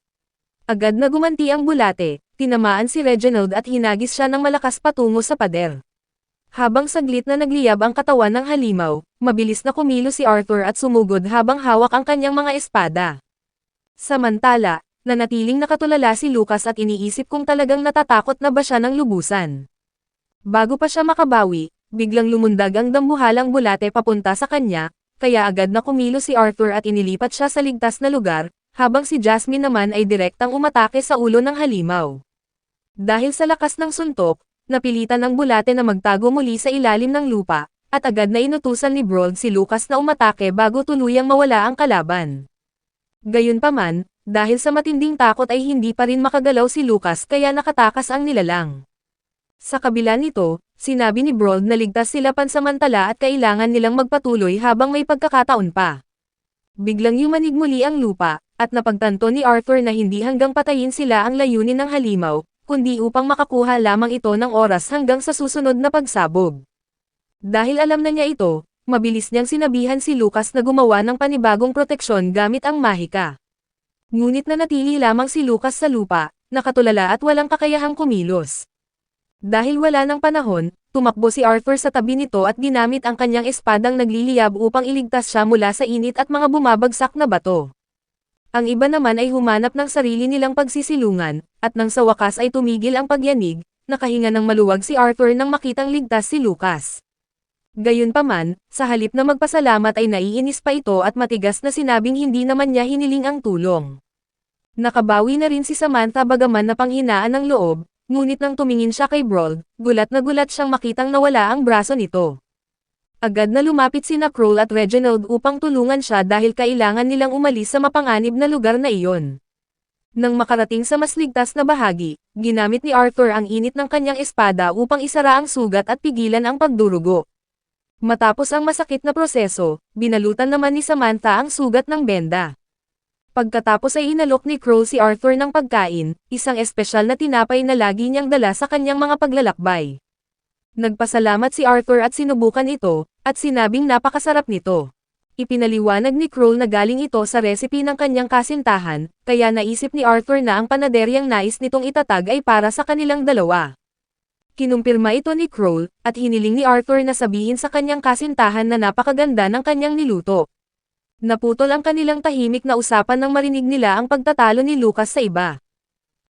Agad na gumanti ang bulate, tinamaan si Reginald at hinagis siya ng malakas patungo sa pader. Habang saglit na nagliyab ang katawan ng halimaw, mabilis na kumilos si Arthur at sumugod habang hawak ang kanyang mga espada. Samantala, nanatiling nakatulala si Lucas at iniisip kung talagang natatakot na ba siya ng lubusan. Bago pa siya makabawi, biglang lumundag ang dambuhalang bulate papunta sa kanya, kaya agad na kumilos si Arthur at inilipat siya sa ligtas na lugar, habang si Jasmine naman ay direktang umatake sa ulo ng halimaw. Dahil sa lakas ng suntok, napilitan ng bulate na magtago muli sa ilalim ng lupa, at agad na inutusan ni Brold si Lucas na umatake bago tuluyang mawala ang kalaban. Gayunpaman, dahil sa matinding takot ay hindi pa rin makagalaw si Lucas kaya nakatakas ang nilalang. Sa kabila nito, sinabi ni Brold na ligtas sila pansamantala at kailangan nilang magpatuloy habang may pagkakataon pa. Biglang yumanig muli ang lupa, at napagtanto ni Arthur na hindi hanggang patayin sila ang layunin ng halimaw, kundi upang makakuha lamang ito ng oras hanggang sa susunod na pagsabog. Dahil alam na niya ito, mabilis niyang sinabihan si Lucas na gumawa ng panibagong proteksyon gamit ang mahika. Ngunit nanatili lamang si Lucas sa lupa, nakatulala at walang kakayahang kumilos. Dahil wala ng panahon, tumakbo si Arthur sa tabi nito at ginamit ang kanyang espadang nagliliyab upang iligtas siya mula sa init at mga bumabagsak na bato. Ang iba naman ay humanap ng sarili nilang pagsisilungan, at nang sa wakas ay tumigil ang pagyanig, nakahinga ng maluwag si Arthur nang makitang ligtas si Lucas. Gayunpaman, sa halip na magpasalamat ay naiinis pa ito at matigas na sinabing hindi naman niya hiniling ang tulong. Nakabawi na rin si Samantha bagaman na panghinaan ng loob, ngunit nang tumingin siya kay Brold, gulat na gulat siyang makitang nawala ang braso nito. Agad na lumapit sina Kroll at Reginald upang tulungan siya dahil kailangan nilang umalis sa mapanganib na lugar na iyon. Nang makarating sa mas ligtas na bahagi, ginamit ni Arthur ang init ng kanyang espada upang isara ang sugat at pigilan ang pagdurugo. Matapos ang masakit na proseso, binalutan naman ni Samantha ang sugat ng benda. Pagkatapos ay inalok ni Kroll si Arthur ng pagkain, isang espesyal na tinapay na lagi niyang dala sa kanyang mga paglalakbay. Nagpasalamat si Arthur at sinubukan ito, at sinabing napakasarap nito. Ipinaliwanag ni Kroll na galing ito sa recipe ng kanyang kasintahan, kaya naisip ni Arthur na ang panaderyang nais nitong itatag ay para sa kanilang dalawa. Kinumpirma ito ni Kroll, at hiniling ni Arthur na sabihin sa kanyang kasintahan na napakaganda ng kanyang niluto. Naputol ang kanilang tahimik na usapan nang marinig nila ang pagtatalo ni Lucas sa iba.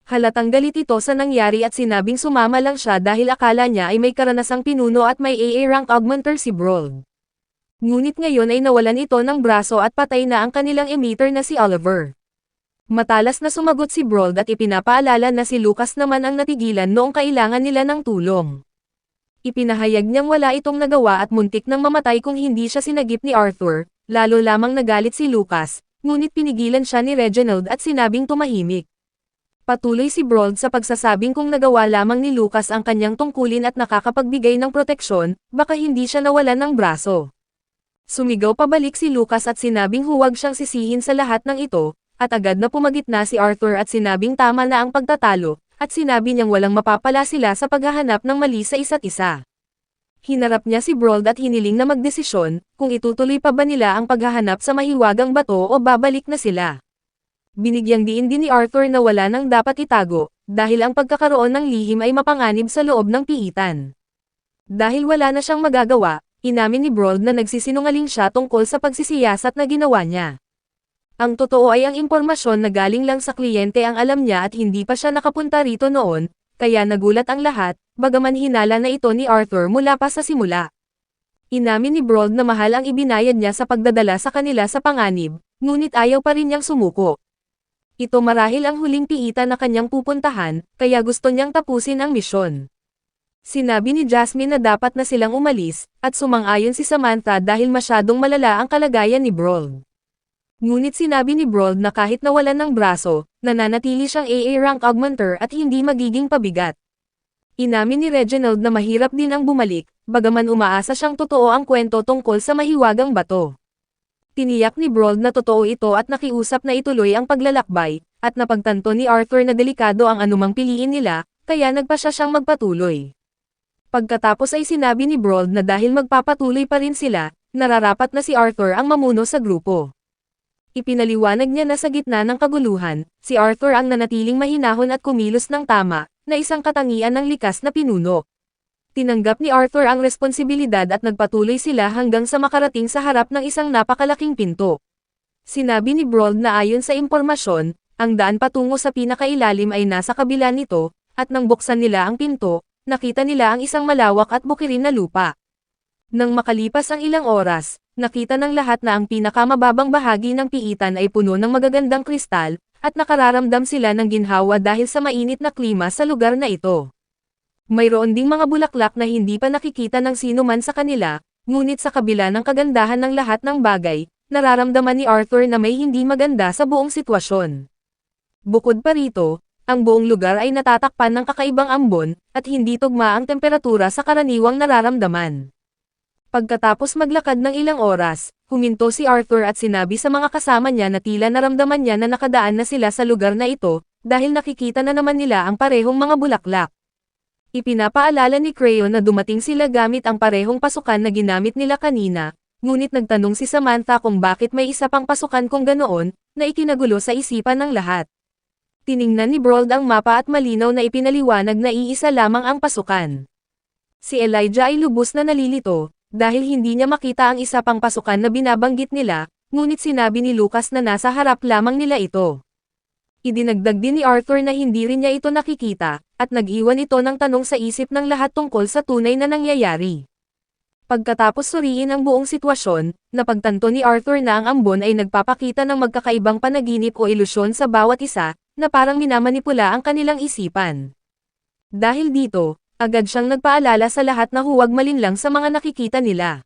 Halatang galit ito sa nangyari at sinabing sumama lang siya dahil akala niya ay may karanasang pinuno at may AA rank augmenter si Brold. Ngunit ngayon ay nawalan ito ng braso at patay na ang kanilang emitter na si Oliver. Matalas na sumagot si Brold at ipinapaalala na si Lucas naman ang natigilan noong kailangan nila ng tulong. Ipinahayag niyang wala itong nagawa at muntik nang mamatay kung hindi siya sinagip ni Arthur, lalo lamang nagalit si Lucas, ngunit pinigilan siya ni Reginald at sinabing tumahimik. Patuloy si Brold sa pagsasabing kung nagawa lamang ni Lucas ang kanyang tungkulin at nakakapagbigay ng proteksyon, baka hindi siya nawalan ng braso. Sumigaw pabalik si Lucas at sinabing huwag siyang sisihin sa lahat ng ito, at agad na pumagitna si Arthur at sinabing tama na ang pagtatalo, at sinabi niyang walang mapapala sila sa paghahanap ng mali sa isa't isa. Hinarap niya si Brold at hiniling na magdesisyon, kung itutuloy pa ba nila ang paghahanap sa mahiwagang bato o babalik na sila. Binigyang diin din ni Arthur na wala nang dapat itago, dahil ang pagkakaroon ng lihim ay mapanganib sa loob ng piitan. Dahil wala na siyang magagawa, inamin ni Brold na nagsisinungaling siya tungkol sa pagsisiyasat na ginawa niya. Ang totoo ay ang impormasyon na galing lang sa kliyente ang alam niya at hindi pa siya nakapunta rito noon, kaya nagulat ang lahat, bagaman hinala na ito ni Arthur mula pa sa simula. Inamin ni Brold na mahal ang ibinayad niya sa pagdadala sa kanila sa panganib, ngunit ayaw pa rin niyang sumuko. Ito marahil ang huling piitan na kanyang pupuntahan, kaya gusto niyang tapusin ang misyon. Sinabi ni Jasmine na dapat na silang umalis, at sumang-ayon si Samantha dahil masyadong malala ang kalagayan ni Brold. Ngunit sinabi ni Brold na kahit nawalan ng braso, nananatili siyang AA rank augmenter at hindi magiging pabigat. Inamin ni Reginald na mahirap din ang bumalik, bagaman umaasa siyang totoo ang kwento tungkol sa mahiwagang bato. Tiniyak ni Brold na totoo ito at nakiusap na ituloy ang paglalakbay, at napagtanto ni Arthur na delikado ang anumang piliin nila, kaya nagpasya siyang magpatuloy. Pagkatapos ay sinabi ni Brold na dahil magpapatuloy pa rin sila, nararapat na si Arthur ang mamuno sa grupo. Ipinaliwanag niya na sa gitna ng kaguluhan, si Arthur ang nanatiling mahinahon at kumilos ng tama, na isang katangian ng likas na pinuno. Tinanggap ni Arthur ang responsibilidad at nagpatuloy sila hanggang sa makarating sa harap ng isang napakalaking pinto. Sinabi ni Brold na ayon sa impormasyon, ang daan patungo sa pinakailalim ay nasa kabila nito, at nang buksan nila ang pinto, nakita nila ang isang malawak at bukirin na lupa. Nang makalipas ang ilang oras, nakita ng lahat na ang pinakamababang bahagi ng piitan ay puno ng magagandang kristal, at nakararamdam sila ng ginhawa dahil sa mainit na klima sa lugar na ito. Mayroon ding mga bulaklak na hindi pa nakikita ng sino man sa kanila, ngunit sa kabila ng kagandahan ng lahat ng bagay, nararamdaman ni Arthur na may hindi maganda sa buong sitwasyon. Bukod pa rito, ang buong lugar ay natatakpan ng kakaibang ambon, at hindi tugma ang temperatura sa karaniwang nararamdaman. Pagkatapos maglakad ng ilang oras, huminto si Arthur at sinabi sa mga kasama niya na tila naramdaman niya na nakadaan na sila sa lugar na ito, dahil nakikita na naman nila ang parehong mga bulaklak. Ipinapaalala ni Crayon na dumating sila gamit ang parehong pasukan na ginamit nila kanina, ngunit nagtanong si Samantha kung bakit may isa pang pasukan kung ganoon, na ikinagulo sa isipan ng lahat. Tiningnan ni Brold ang mapa at malinaw na ipinaliwanag na iisa lamang ang pasukan. Si Elijah ay lubos na nalilito, dahil hindi niya makita ang isa pang pasukan na binabanggit nila, ngunit sinabi ni Lucas na nasa harap lamang nila ito. Idinagdag din ni Arthur na hindi rin niya ito nakikita, at nag-iwan ito ng tanong sa isip ng lahat tungkol sa tunay na nangyayari. Pagkatapos suriin ang buong sitwasyon, napagtanto ni Arthur na ang ambon ay nagpapakita ng magkakaibang panaginip o ilusyon sa bawat isa, na parang minamanipula ang kanilang isipan. Dahil dito, agad siyang nagpaalala sa lahat na huwag malinlang sa mga nakikita nila.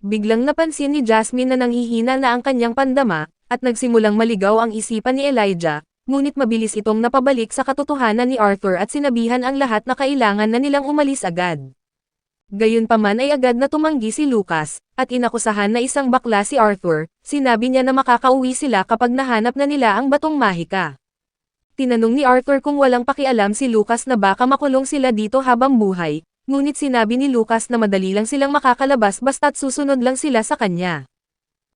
Biglang napansin ni Jasmine na nanghihina na ang kanyang pandama, at nagsimulang maligaw ang isipan ni Elijah, ngunit mabilis itong napabalik sa katotohanan ni Arthur at sinabihan ang lahat na kailangan na nilang umalis agad. Gayunpaman ay agad na tumanggi si Lucas, at inakusahan na isang bakla si Arthur, sinabi niya na makakauwi sila kapag nahanap na nila ang batong mahika. Tinanong ni Arthur kung walang pakialam si Lucas na baka makulong sila dito habang buhay, ngunit sinabi ni Lucas na madali lang silang makakalabas basta't susunod lang sila sa kanya.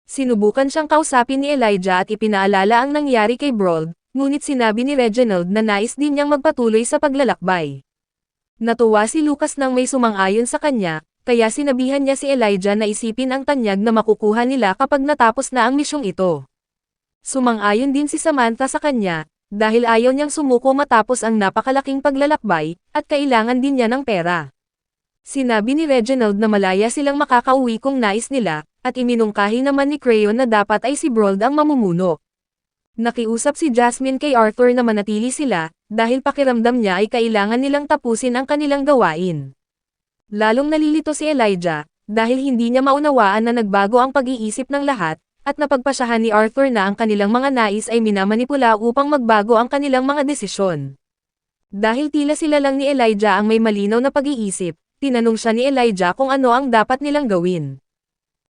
Sinubukan siyang kausapin ni Elijah at ipinaalala ang nangyari kay Brold, ngunit sinabi ni Reginald na nais din niyang magpatuloy sa paglalakbay. Natuwa si Lucas nang may sumang-ayon sa kanya, kaya sinabihan niya si Elijah na isipin ang tanyag na makukuha nila kapag natapos na ang misyong ito. Sumang-ayon din si Samantha sa kanya, dahil ayaw niyang sumuko matapos ang napakalaking paglalakbay, at kailangan din niya ng pera. Sinabi ni Reginald na malaya silang makakauwi kung nais nila, at iminungkahi naman ni Crayon na dapat ay si Brold ang mamumuno. Nakiusap si Jasmine kay Arthur na manatili sila, dahil pakiramdam niya ay kailangan nilang tapusin ang kanilang gawain. Lalong nalilito si Elijah, dahil hindi niya maunawaan na nagbago ang pag-iisip ng lahat, at napagpasyahan ni Arthur na ang kanilang mga nais ay minamanipula upang magbago ang kanilang mga desisyon. Dahil tila sila lang ni Elijah ang may malinaw na pag-iisip, tinanong siya ni Elijah kung ano ang dapat nilang gawin.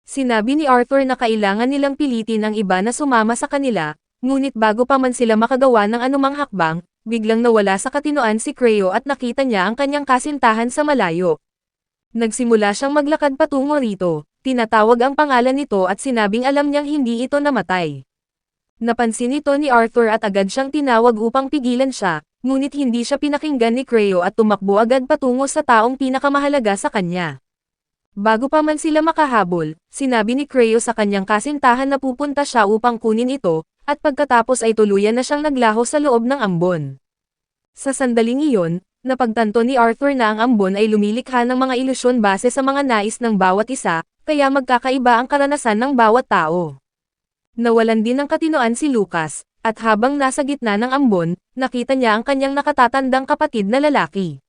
Sinabi ni Arthur na kailangan nilang pilitin ang iba na sumama sa kanila, ngunit bago pa man sila makagawa ng anumang hakbang, biglang nawala sa katinoan si Creo at nakita niya ang kanyang kasintahan sa malayo. Nagsimula siyang maglakad patungo rito, tinatawag ang pangalan nito at sinabing alam niyang hindi ito namatay. Napansin ito ni Arthur at agad siyang tinawag upang pigilan siya, ngunit hindi siya pinakinggan ni Creo at tumakbo agad patungo sa taong pinakamahalaga sa kanya. Bago pa man sila makahabol, sinabi ni Creo sa kanyang kasintahan na pupunta siya upang kunin ito, at pagkatapos ay tuluyan na siyang naglaho sa loob ng ambon. Sa sandaling iyon, napagtanto ni Arthur na ang ambon ay lumilikha ng mga ilusyon base sa mga nais ng bawat isa, kaya magkakaiba ang karanasan ng bawat tao. Nawalan din ng katinoan si Lucas, at habang nasa gitna ng ambon, nakita niya ang kanyang nakatatandang kapatid na lalaki.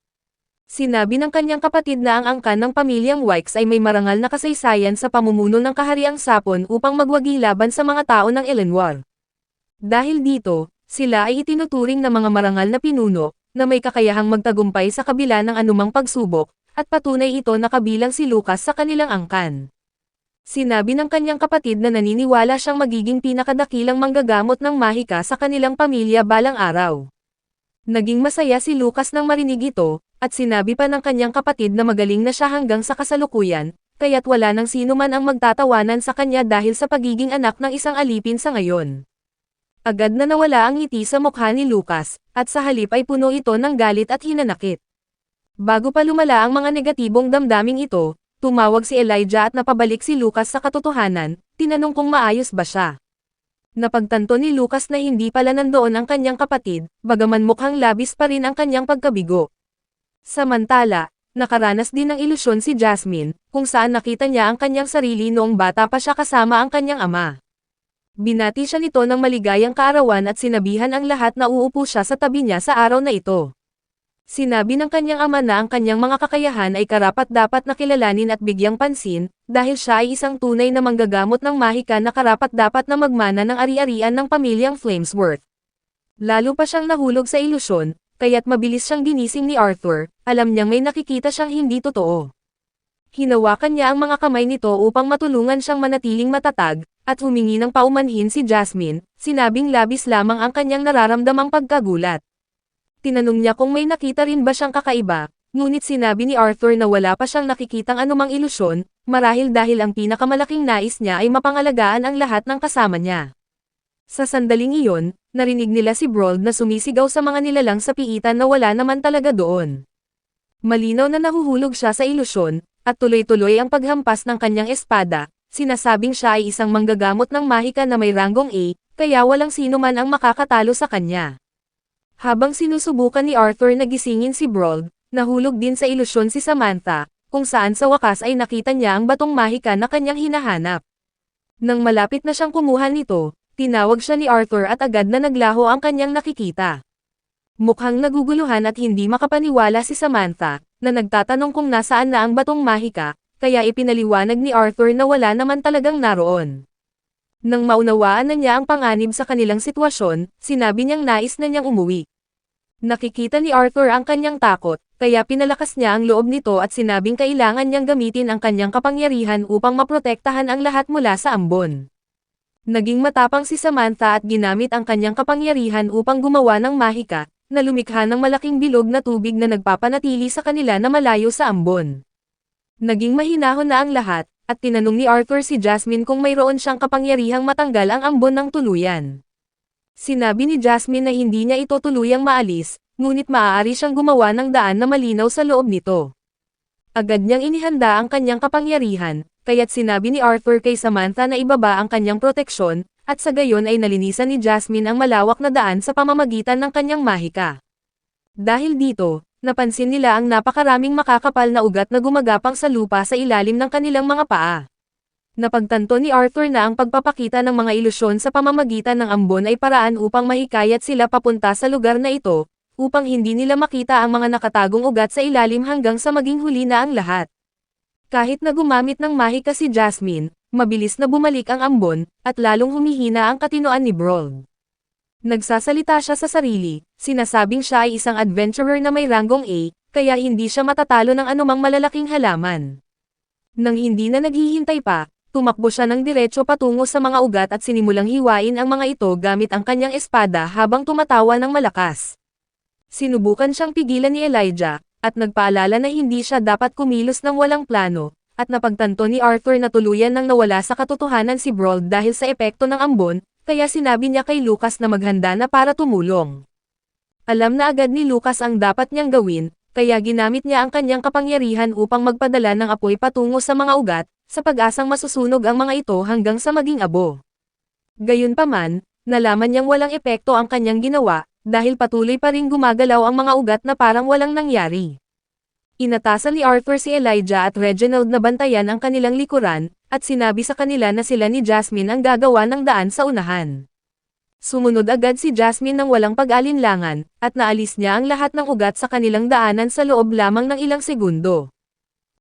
Sinabi ng kanyang kapatid na ang angkan ng pamilyang Wykes ay may marangal na kasaysayan sa pamumuno ng kahariang Sapon upang magwagi laban sa mga tao ng Eleanor. Dahil dito, sila ay itinuturing na mga marangal na pinuno, na may kakayahang magtagumpay sa kabila ng anumang pagsubok, at patunay ito na kabilang si Lucas sa kanilang angkan. Sinabi ng kanyang kapatid na naniniwala siyang magiging pinakadakilang manggagamot ng mahika sa kanilang pamilya balang araw. Naging masaya si Lucas nang marinig ito, at sinabi pa ng kanyang kapatid na magaling na siya hanggang sa kasalukuyan, kaya't wala nang sino man ang magtatawanan sa kanya dahil sa pagiging anak ng isang alipin sa ngayon. Agad na nawala ang ngiti sa mukha ni Lucas, at sa halip ay puno ito ng galit at hinanakit. Bago pa lumala ang mga negatibong damdaming ito, tumawag si Elijah at napabalik si Lucas sa katotohanan, tinanong kung maayos ba siya. Napagtanto ni Lucas na hindi pala nandoon ang kanyang kapatid, bagaman mukhang labis pa rin ang kanyang pagkabigo. Samantala, nakaranas din ng ilusyon si Jasmine, kung saan nakita niya ang kanyang sarili noong bata pa siya kasama ang kanyang ama. Binati siya nito ng maligayang kaarawan at sinabihan ang lahat na uupo siya sa tabi niya sa araw na ito. Sinabi ng kanyang ama na ang kanyang mga kakayahan ay karapat-dapat na kilalanin at bigyang pansin, dahil siya ay isang tunay na manggagamot ng mahika na karapat-dapat na magmana ng ari-arian ng pamilyang Flamesworth. Lalo pa siyang nahulog sa ilusyon, kaya't mabilis siyang ginising ni Arthur, alam niyang may nakikita siyang hindi totoo. Hinawakan niya ang mga kamay nito upang matulungan siyang manatiling matatag, at humingi ng paumanhin si Jasmine, sinabing labis lamang ang kanyang nararamdamang pagkagulat. Tinanong niya kung may nakita rin ba siyang kakaiba, ngunit sinabi ni Arthur na wala pa siyang nakikitang anumang ilusyon, marahil dahil ang pinakamalaking nais niya ay mapangalagaan ang lahat ng kasama niya. Sa sandaling iyon, narinig nila si Brold na sumisigaw sa mga nilalang sa piitan na wala naman talaga doon. Malinaw na nahuhulog siya sa ilusyon, at tuloy-tuloy ang paghampas ng kanyang espada, sinasabing siya ay isang manggagamot ng mahika na may ranggong A, kaya walang sino man ang makakatalo sa kanya. Habang sinusubukan ni Arthur na gisingin si Brold, nahulog din sa ilusyon si Samantha, kung saan sa wakas ay nakita niya ang batong mahika na kanyang hinahanap. Nang malapit na siyang kumuha nito, tinawag siya ni Arthur at agad na naglaho ang kanyang nakikita. Mukhang naguguluhan at hindi makapaniwala si Samantha, na nagtatanong kung nasaan na ang batong mahika, kaya ipinaliwanag ni Arthur na wala naman talagang naroon. Nang maunawaan na niya ang panganib sa kanilang sitwasyon, sinabi niyang nais na niyang umuwi. Nakikita ni Arthur ang kanyang takot, kaya pinalakas niya ang loob nito at sinabing kailangan niyang gamitin ang kanyang kapangyarihan upang maprotektahan ang lahat mula sa ambon. Naging matapang si Samantha at ginamit ang kanyang kapangyarihan upang gumawa ng mahika, na lumikha ng malaking bilog na tubig na nagpapanatili sa kanila na malayo sa ambon. Naging mahinahon na ang lahat, at tinanong ni Arthur si Jasmine kung mayroon siyang kapangyarihang matanggal ang ambon ng tuluyan. Sinabi ni Jasmine na hindi niya ito tuluyang maalis, ngunit maaari siyang gumawa ng daan na malinaw sa loob nito. Agad niyang inihanda ang kanyang kapangyarihan, kaya't sinabi ni Arthur kay Samantha na ibaba ang kanyang proteksyon, at sa gayon ay nalinisan ni Jasmine ang malawak na daan sa pamamagitan ng kanyang mahika. Dahil dito, napansin nila ang napakaraming makakapal na ugat na gumagapang sa lupa sa ilalim ng kanilang mga paa. Napagtanto ni Arthur na ang pagpapakita ng mga ilusyon sa pamamagitan ng ambon ay paraan upang mahikayat sila papunta sa lugar na ito, upang hindi nila makita ang mga nakatagong ugat sa ilalim hanggang sa maging huli na ang lahat. Kahit na gumamit ng mahika si Jasmine, mabilis na bumalik ang ambon, at lalong humihina ang katinoan ni Brold. Nagsasalita siya sa sarili, sinasabing siya ay isang adventurer na may ranggong A, kaya hindi siya matatalo ng anumang malalaking halaman. Nang hindi na naghihintay pa, tumakbo siya ng diretso patungo sa mga ugat at sinimulang hiwain ang mga ito gamit ang kanyang espada habang tumatawa ng malakas. Sinubukan siyang pigilan ni Elijah, at nagpaalala na hindi siya dapat kumilos ng walang plano, at napagtanto ni Arthur na tuluyan nang nawala sa katotohanan si Brold dahil sa epekto ng ambon, kaya sinabi niya kay Lucas na maghanda na para tumulong. Alam na agad ni Lucas ang dapat niyang gawin, kaya ginamit niya ang kanyang kapangyarihan upang magpadala ng apoy patungo sa mga ugat, sa pag-asang masusunog ang mga ito hanggang sa maging abo. Gayunpaman, nalaman niyang walang epekto ang kanyang ginawa, dahil patuloy pa ring gumagalaw ang mga ugat na parang walang nangyari. Inatasan ni Arthur si Elijah at Reginald na bantayan ang kanilang likuran, at sinabi sa kanila na sila ni Jasmine ang gagawa ng daan sa unahan. Sumunod agad si Jasmine ng walang pag-alinlangan, at naalis niya ang lahat ng ugat sa kanilang daanan sa loob lamang ng ilang segundo.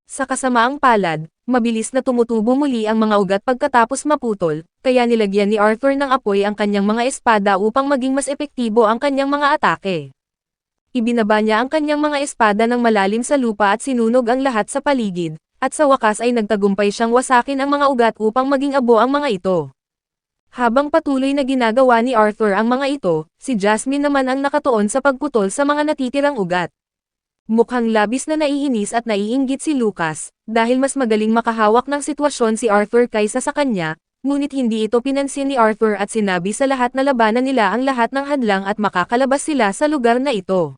Sa kasamaang palad, mabilis na tumutubo muli ang mga ugat pagkatapos maputol, kaya nilagyan ni Arthur ng apoy ang kanyang mga espada upang maging mas epektibo ang kanyang mga atake. Ibinaba niya ang kanyang mga espada ng malalim sa lupa at sinunog ang lahat sa paligid, at sa wakas ay nagtagumpay siyang wasakin ang mga ugat upang maging abo ang mga ito. Habang patuloy na ginagawa ni Arthur ang mga ito, si Jasmine naman ang nakatuon sa pagputol sa mga natitirang ugat. Mukhang labis na naiinis at naiinggit si Lucas, dahil mas magaling makahawak ng sitwasyon si Arthur kaysa sa kanya, ngunit hindi ito pinansin ni Arthur at sinabi sa lahat na labanan nila ang lahat ng hadlang at makakalabas sila sa lugar na ito.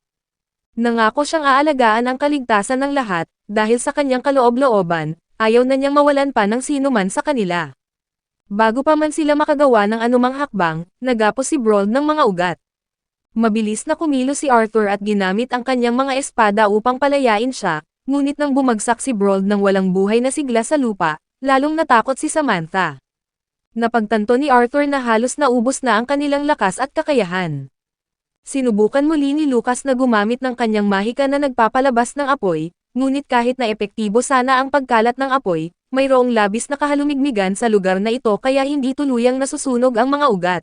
Nangako siyang aalagaan ang kaligtasan ng lahat, dahil sa kanyang kaloob-looban, ayaw na niyang mawalan pa ng sino man sa kanila. Bago pa man sila makagawa ng anumang hakbang, nagapos si Brold ng mga ugat. Mabilis na kumilos si Arthur at ginamit ang kanyang mga espada upang palayain siya, ngunit nang bumagsak si Brold ng walang buhay na sigla sa lupa, lalong natakot si Samantha. Napagtanto ni Arthur na halos naubos na ang kanilang lakas at kakayahan. Sinubukan muli ni Lucas na gumamit ng kanyang mahika na nagpapalabas ng apoy, ngunit kahit na epektibo sana ang pagkalat ng apoy, mayroong labis na kahalumigmigan sa lugar na ito kaya hindi tuluyang nasusunog ang mga ugat.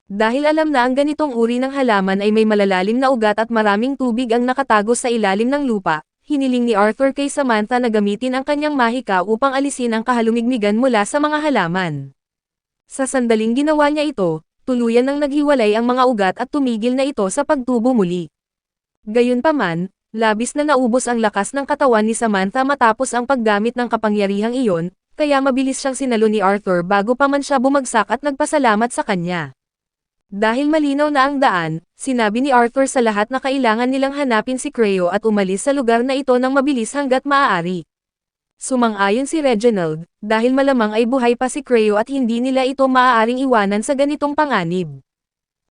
Dahil alam na ang ganitong uri ng halaman ay may malalalim na ugat at maraming tubig ang nakatago sa ilalim ng lupa, hiniling ni Arthur kay Samantha na gamitin ang kanyang mahika upang alisin ang kahalumigmigan mula sa mga halaman. Sa sandaling ginawa niya ito, tuluyan nang naghiwalay ang mga ugat at tumigil na ito sa pagtubo muli. Gayunpaman, labis na naubos ang lakas ng katawan ni Samantha matapos ang paggamit ng kapangyarihang iyon, kaya mabilis siyang sinalo ni Arthur bago pa man siya bumagsak at nagpasalamat sa kanya. Dahil malinaw na ang daan, sinabi ni Arthur sa lahat na kailangan nilang hanapin si Creo at umalis sa lugar na ito ng mabilis hanggat maaari. Sumang-ayon si Reginald, dahil malamang ay buhay pa si Creo at hindi nila ito maaaring iwanan sa ganitong panganib.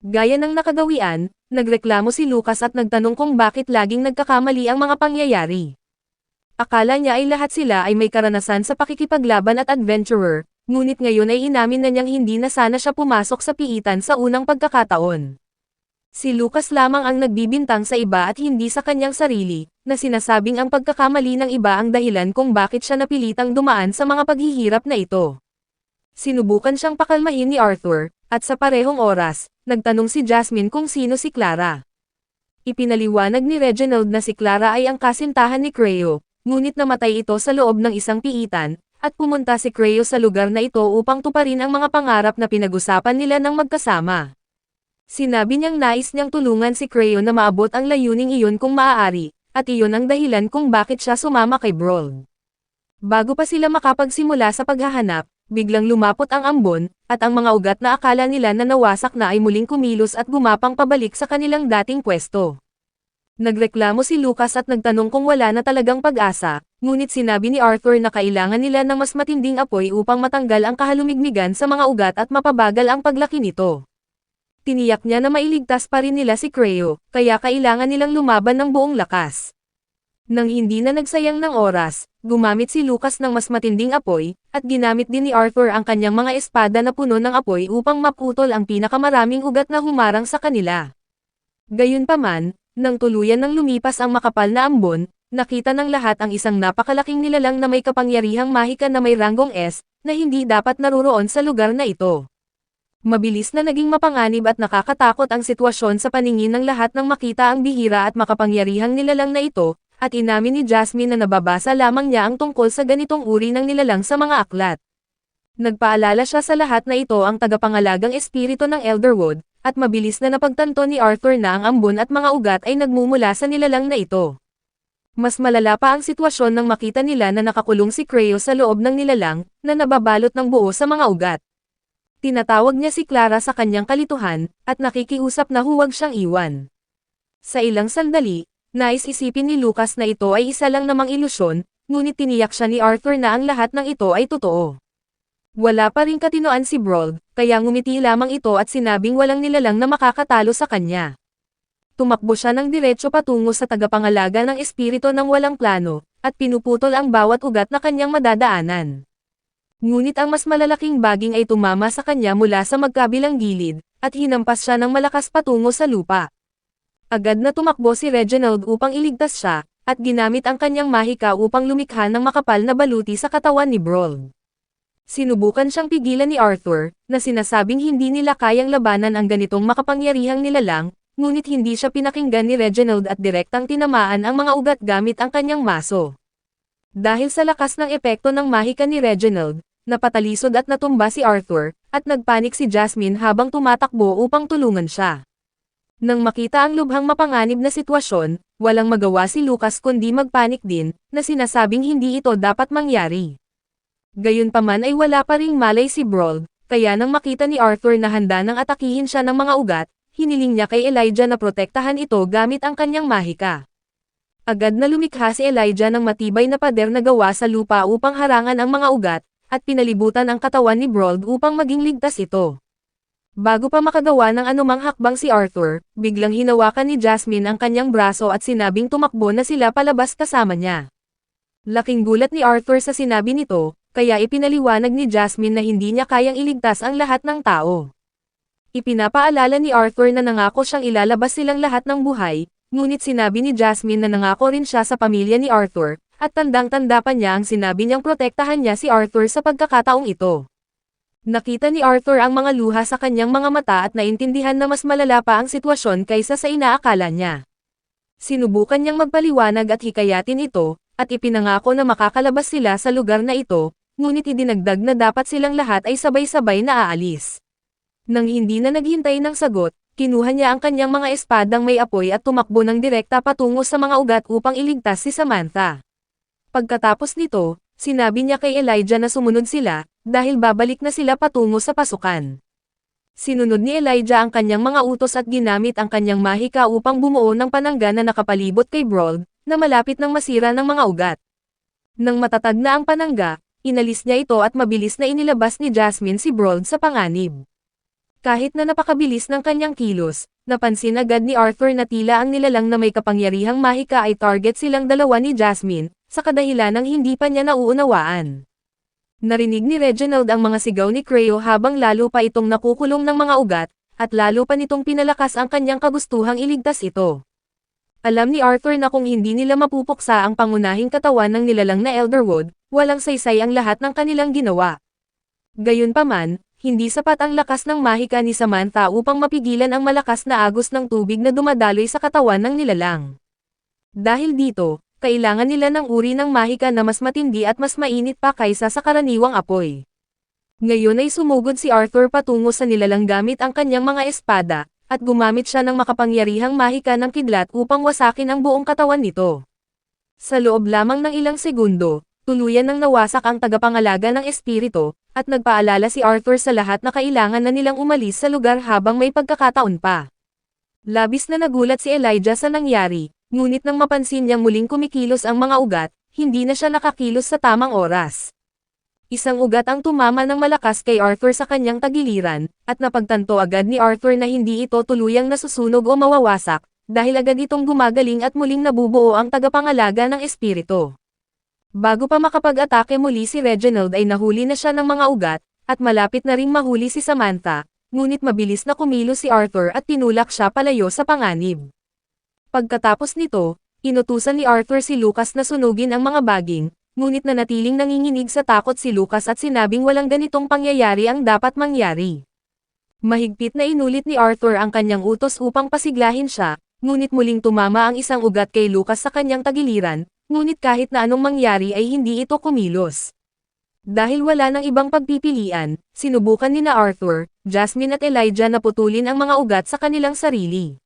Gaya ng nakagawian, nagreklamo si Lucas at nagtanong kung bakit laging nagkakamali ang mga pangyayari. Akala niya ay lahat sila ay may karanasan sa pakikipaglaban at adventurer, ngunit ngayon ay inamin na niyang hindi na sana siya pumasok sa piitan sa unang pagkakataon. Si Lucas lamang ang nagbibintang sa iba at hindi sa kanyang sarili, na sinasabing ang pagkakamali ng iba ang dahilan kung bakit siya napilitang dumaan sa mga paghihirap na ito. Sinubukan siyang pakalmahin ni Arthur, at sa parehong oras, nagtanong si Jasmine kung sino si Clara. Ipinaliwanag ni Reginald na si Clara ay ang kasintahan ni Creo, ngunit namatay ito sa loob ng isang piitan, at pumunta si Creo sa lugar na ito upang tuparin ang mga pangarap na pinag-usapan nila ng magkasama. Sinabi niyang nais niyang tulungan si Creo na maabot ang layuning iyon kung maaari, at iyon ang dahilan kung bakit siya sumama kay Brold. Bago pa sila makapagsimula sa paghahanap, biglang lumapot ang ambon, at ang mga ugat na akala nila na nawasak na ay muling kumilos at gumapang pabalik sa kanilang dating pwesto. Nagreklamo si Lucas at nagtanong kung wala na talagang pag-asa, ngunit sinabi ni Arthur na kailangan nila ng mas matinding apoy upang matanggal ang kahalumigmigan sa mga ugat at mapabagal ang paglaki nito. Tiniyak niya na mailigtas pa rin nila si Creo, kaya kailangan nilang lumaban ng buong lakas. Nang hindi na nagsayang ng oras, gumamit si Lucas ng mas matinding apoy, at ginamit din ni Arthur ang kanyang mga espada na puno ng apoy upang maputol ang pinakamaraming ugat na humarang sa kanila. Gayunpaman, nang tuluyan ng lumipas ang makapal na ambon, nakita ng lahat ang isang napakalaking nilalang na may kapangyarihang mahika na may ranggong S, na hindi dapat naruroon sa lugar na ito. Mabilis na naging mapanganib at nakakatakot ang sitwasyon sa paningin ng lahat nang makita ang bihira at makapangyarihang nilalang na ito, at inamin ni Jasmine na nababasa lamang niya ang tungkol sa ganitong uri ng nilalang sa mga aklat. Nagpaalala siya sa lahat na ito ang tagapangalagang espiritu ng Elderwood, at mabilis na napagtanto ni Arthur na ang ambon at mga ugat ay nagmumula sa nilalang na ito. Mas malala pa ang sitwasyon nang makita nila na nakakulong si Creo sa loob ng nilalang, na nababalot ng buo sa mga ugat. Tinatawag niya si Clara sa kanyang kalituhan, at nakikiusap na huwag siyang iwan. Sa ilang sandali, nais isipin ni Lucas na ito ay isa lang namang ilusyon, ngunit tiniyak siya ni Arthur na ang lahat ng ito ay totoo. Wala pa ring katinoan si Brold, kaya ngumiti lamang ito at sinabing walang nilalang na makakatalo sa kanya. Tumakbo siya ng diretso patungo sa tagapangalaga ng espiritu ng walang plano, at pinuputol ang bawat ugat na kanyang madadaanan. Ngunit ang mas malalaking baging ay tumama sa kanya mula sa magkabilang gilid, at hinampas siya ng malakas patungo sa lupa. Agad na tumakbo si Reginald upang iligtas siya, at ginamit ang kanyang mahika upang lumikha ng makapal na baluti sa katawan ni Brold. Sinubukan siyang pigilan ni Arthur, na sinasabing hindi nila kayang labanan ang ganitong makapangyarihang nilalang, ngunit hindi siya pinakinggan ni Reginald at direktang tinamaan ang mga ugat gamit ang kanyang maso. Dahil sa lakas ng epekto ng mahika ni Reginald, napatalisod at natumba si Arthur, at nagpanik si Jasmine habang tumatakbo upang tulungan siya. Nang makita ang lubhang mapanganib na sitwasyon, walang magawa si Lucas kundi magpanik din, na sinasabing hindi ito dapat mangyari. Gayunpaman ay wala pa ring malay si Brold, kaya nang makita ni Arthur na handa nang atakihin siya ng mga ugat, hiniling niya kay Elijah na protektahan ito gamit ang kanyang mahika. Agad na lumikha si Elijah ng matibay na pader na gawa sa lupa upang harangan ang mga ugat, at pinalibutan ang katawan ni Brold upang maging ligtas ito. Bago pa makagawa ng anumang hakbang si Arthur, biglang hinawakan ni Jasmine ang kanyang braso at sinabing tumakbo na sila palabas kasama niya. Laking gulat ni Arthur sa sinabi nito, kaya ipinaliwanag ni Jasmine na hindi niya kayang iligtas ang lahat ng tao. Ipinapaalala ni Arthur na nangako siyang ilalabas silang lahat ng buhay, ngunit sinabi ni Jasmine na nangako rin siya sa pamilya ni Arthur, at tandang-tanda pa niya ang sinabi niyang protektahan niya si Arthur sa pagkakataong ito. Nakita ni Arthur ang mga luha sa kanyang mga mata at naintindihan na mas malala pa ang sitwasyon kaysa sa inaakala niya. Sinubukan niyang magpaliwanag at hikayatin ito, at ipinangako na makakalabas sila sa lugar na ito, ngunit idinagdag na dapat silang lahat ay sabay-sabay na aalis. Nang hindi na naghintay ng sagot, kinuha niya ang kanyang mga espadang may apoy at tumakbo ng direkta patungo sa mga ugat upang iligtas si Samantha. Pagkatapos nito, sinabi niya kay Elijah na sumunod sila, dahil babalik na sila patungo sa pasukan. Sinunod ni Elijah ang kanyang mga utos at ginamit ang kanyang mahika upang bumuo ng panangga na nakapalibot kay Brold, na malapit nang masira ng mga ugat. Nang matatag na ang panangga, inalis niya ito at mabilis na inilabas ni Jasmine si Brold sa panganib. Kahit na napakabilis ng kanyang kilos, napansin agad ni Arthur na tila ang nilalang na may kapangyarihang mahika ay target silang dalawa ni Jasmine, sa kadahilanang hindi pa niya nauunawaan. Narinig ni Reginald ang mga sigaw ni Creo habang lalo pa itong nakukulong ng mga ugat, at lalo pa nitong pinalakas ang kanyang kagustuhang iligtas ito. Alam ni Arthur na kung hindi nila mapupuksa ang pangunahing katawan ng nilalang na Elderwood, walang saysay ang lahat ng kanilang ginawa. Gayunpaman, hindi sapat ang lakas ng mahika ni Samantha upang mapigilan ang malakas na agos ng tubig na dumadaloy sa katawan ng nilalang. Dahil dito, kailangan nila ng uri ng mahika na mas matindi at mas mainit pa kaysa sa karaniwang apoy. Ngayon ay sumugod si Arthur patungo sa nilalang gamit ang kanyang mga espada, at gumamit siya ng makapangyarihang mahika ng kidlat upang wasakin ang buong katawan nito. Sa loob lamang ng ilang segundo, tuluyan nang nawasak ang tagapangalaga ng espiritu, at nagpaalala si Arthur sa lahat na kailangan na nilang umalis sa lugar habang may pagkakataon pa. Labis na nagulat si Elijah sa nangyari. Ngunit nang mapansin niyang muling kumikilos ang mga ugat, hindi na siya nakakilos sa tamang oras. Isang ugat ang tumama ng malakas kay Arthur sa kanyang tagiliran, at napagtanto agad ni Arthur na hindi ito tuluyang nasusunog o mawawasak, dahil agad itong gumagaling at muling nabubuo ang tagapangalaga ng espiritu. Bago pa makapag-atake muli si Reginald ay nahuli na siya ng mga ugat, at malapit na ring mahuli si Samantha, ngunit mabilis na kumilos si Arthur at tinulak siya palayo sa panganib. Pagkatapos nito, inutusan ni Arthur si Lucas na sunugin ang mga baging, ngunit nanatiling nanginginig sa takot si Lucas at sinabing walang ganitong pangyayari ang dapat mangyari. Mahigpit na inulit ni Arthur ang kanyang utos upang pasiglahin siya, ngunit muling tumama ang isang ugat kay Lucas sa kanyang tagiliran, ngunit kahit na anong mangyari ay hindi ito kumilos. Dahil wala nang ibang pagpipilian, sinubukan ni Arthur, Jasmine at Elijah na putulin ang mga ugat sa kanilang sarili.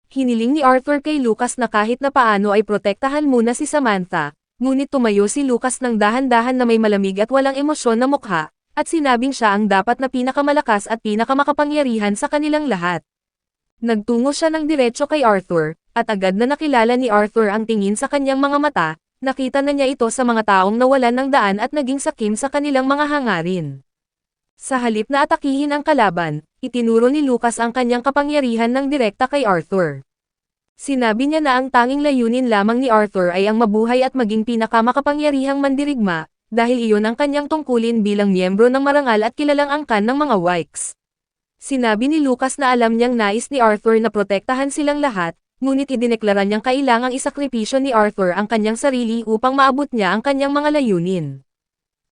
hiniling ni Arthur kay Lucas na kahit na paano ay protektahan muna si Samantha, ngunit tumayo si Lucas ng dahan-dahan na may malamig at walang emosyon na mukha, at sinabing siya ang dapat na pinakamalakas at pinakamakapangyarihan sa kanilang lahat. Nagtungo siya ng diretso kay Arthur, at agad na nakilala ni Arthur ang tingin sa kanyang mga mata, nakita na niya ito sa mga taong nawalan ng daan at naging sakim sa kanilang mga hangarin. Sa halip na atakihin ang kalaban, itinuro ni Lucas ang kanyang kapangyarihan ng direkta kay Arthur. Sinabi niya na ang tanging layunin lamang ni Arthur ay ang mabuhay at maging pinakamakapangyarihang mandirigma, dahil iyon ang kanyang tungkulin bilang miyembro ng marangal at kilalang angkan ng mga Wikes. Sinabi ni Lucas na alam niyang nais ni Arthur na protektahan silang lahat, ngunit idineklara niyang kailangang isakripisyo ni Arthur ang kanyang sarili upang maabot niya ang kanyang mga layunin.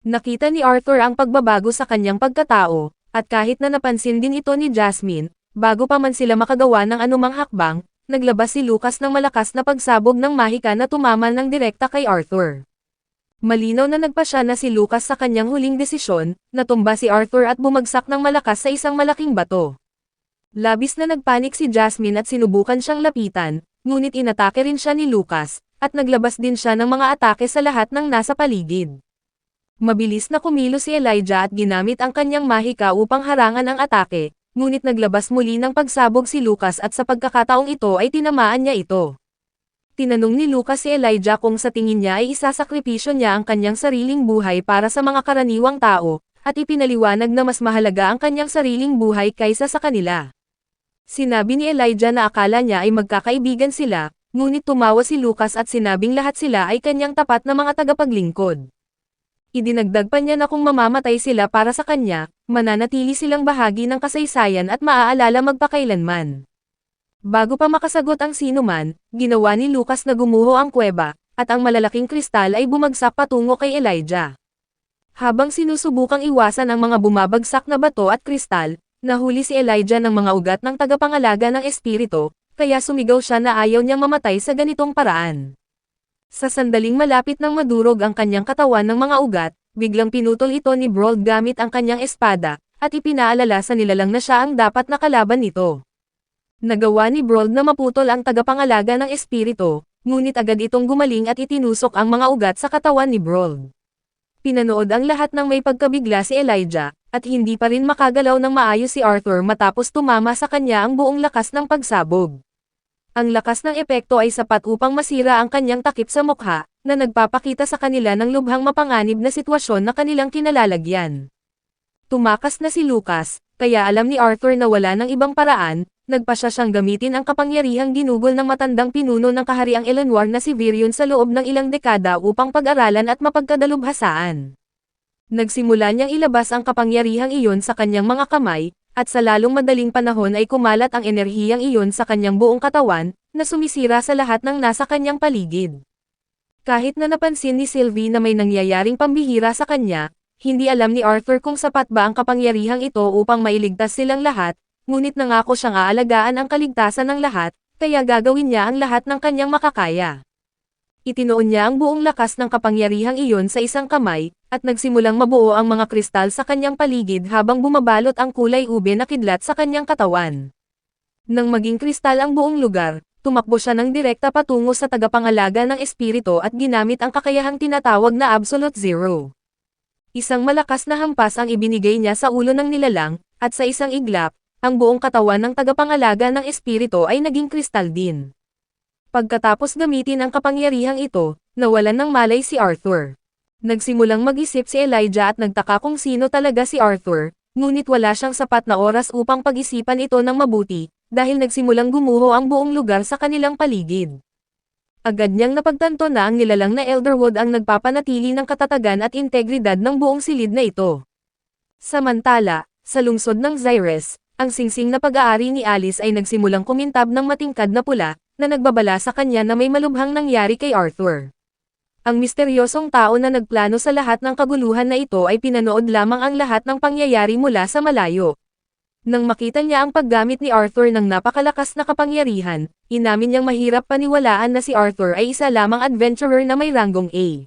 Nakita ni Arthur ang pagbabago sa kanyang pagkatao, at kahit na napansin din ito ni Jasmine, bago pa man sila makagawa ng anumang hakbang, naglabas si Lucas ng malakas na pagsabog ng mahika na tumama ng direkta kay Arthur. Malinaw na nagpasya na si Lucas sa kanyang huling desisyon, natumba si Arthur at bumagsak ng malakas sa isang malaking bato. Labis na nagpanik si Jasmine at sinubukan siyang lapitan, ngunit inatake rin siya ni Lucas, at naglabas din siya ng mga atake sa lahat ng nasa paligid. Mabilis na kumilos si Elijah at ginamit ang kanyang mahika upang harangan ang atake, ngunit naglabas muli ng pagsabog si Lucas at sa pagkakataong ito ay tinamaan niya ito. Tinanong ni Lucas si Elijah kung sa tingin niya ay isasakripisyo niya ang kanyang sariling buhay para sa mga karaniwang tao, at ipinaliwanag na mas mahalaga ang kanyang sariling buhay kaysa sa kanila. Sinabi ni Elijah na akala niya ay magkakaibigan sila, ngunit tumawa si Lucas at sinabing lahat sila ay kanyang tapat na mga tagapaglingkod. Idinagdag pa niya na kung mamamatay sila para sa kanya, mananatili silang bahagi ng kasaysayan at maaalala magpakailanman. Bago pa makasagot ang sinuman, ginawa ni Lucas na gumuho ang kuweba, at ang malalaking kristal ay bumagsak patungo kay Elijah. Habang sinusubukang iwasan ang mga bumabagsak na bato at kristal, nahuli si Elijah ng mga ugat ng tagapangalaga ng espiritu, kaya sumigaw siya na ayaw niyang mamatay sa ganitong paraan. Sa sandaling malapit nang madurog ang kanyang katawan ng mga ugat, biglang pinutol ito ni Brold gamit ang kanyang espada, at ipinaalala sa nilalang na siya ang dapat na kalaban nito. Nagawa ni Brold na maputol ang tagapangalaga ng espiritu, ngunit agad itong gumaling at itinusok ang mga ugat sa katawan ni Brold. Pinanood ang lahat ng may pagkabigla si Elijah, at hindi pa rin makagalaw ng maayos si Arthur matapos tumama sa kanya ang buong lakas ng pagsabog. Ang lakas ng epekto ay sapat upang masira ang kanyang takip sa mukha, na nagpapakita sa kanila ng lubhang mapanganib na sitwasyon na kanilang kinalalagyan. Tumakas na si Lucas, kaya alam ni Arthur na wala ng ibang paraan, nagpasya siyang gamitin ang kapangyarihang ginugol ng matandang pinuno ng kahariang Eleanor na si Virion sa loob ng ilang dekada upang pag-aralan at mapagkadalubhasaan. Nagsimula niyang ilabas ang kapangyarihang iyon sa kanyang mga kamay, at sa lalong madaling panahon ay kumalat ang enerhiyang iyon sa kanyang buong katawan, na sumisira sa lahat ng nasa kanyang paligid. Kahit na napansin ni Sylvie na may nangyayaring pambihira sa kanya, hindi alam ni Arthur kung sapat ba ang kapangyarihang ito upang mailigtas silang lahat, ngunit nangako siyang aalagaan ang kaligtasan ng lahat, kaya gagawin niya ang lahat ng kanyang makakaya. Itinoon niya ang buong lakas ng kapangyarihang iyon sa isang kamay, at nagsimulang mabuo ang mga kristal sa kanyang paligid habang bumabalot ang kulay ube na kidlat sa kanyang katawan. Nang maging kristal ang buong lugar, tumakbo siya ng direkta patungo sa tagapangalaga ng espiritu at ginamit ang kakayahang tinatawag na Absolute Zero. Isang malakas na hampas ang ibinigay niya sa ulo ng nilalang, at sa isang iglap, ang buong katawan ng tagapangalaga ng espiritu ay naging kristal din. Pagkatapos gamitin ang kapangyarihang ito, nawalan ng malay si Arthur. Nagsimulang mag-isip si Elijah at nagtaka kung sino talaga si Arthur, ngunit wala siyang sapat na oras upang pag-isipan ito ng mabuti, dahil nagsimulang gumuho ang buong lugar sa kanilang paligid. Agad niyang napagtanto na ang nilalang na Elderwood ang nagpapanatili ng katatagan at integridad ng buong silid na ito. Samantala, sa lungsod ng Xyres, ang singsing na pag-aari ni Alice ay nagsimulang kumintab ng matingkad na pula, na nagbabala sa kanya na may malubhang nangyari kay Arthur. Ang misteryosong tao na nagplano sa lahat ng kaguluhan na ito ay pinanood lamang ang lahat ng pangyayari mula sa malayo. Nang makita niya ang paggamit ni Arthur ng napakalakas na kapangyarihan, inamin niyang mahirap paniwalaan na si Arthur ay isa lamang adventurer na may ranggong A.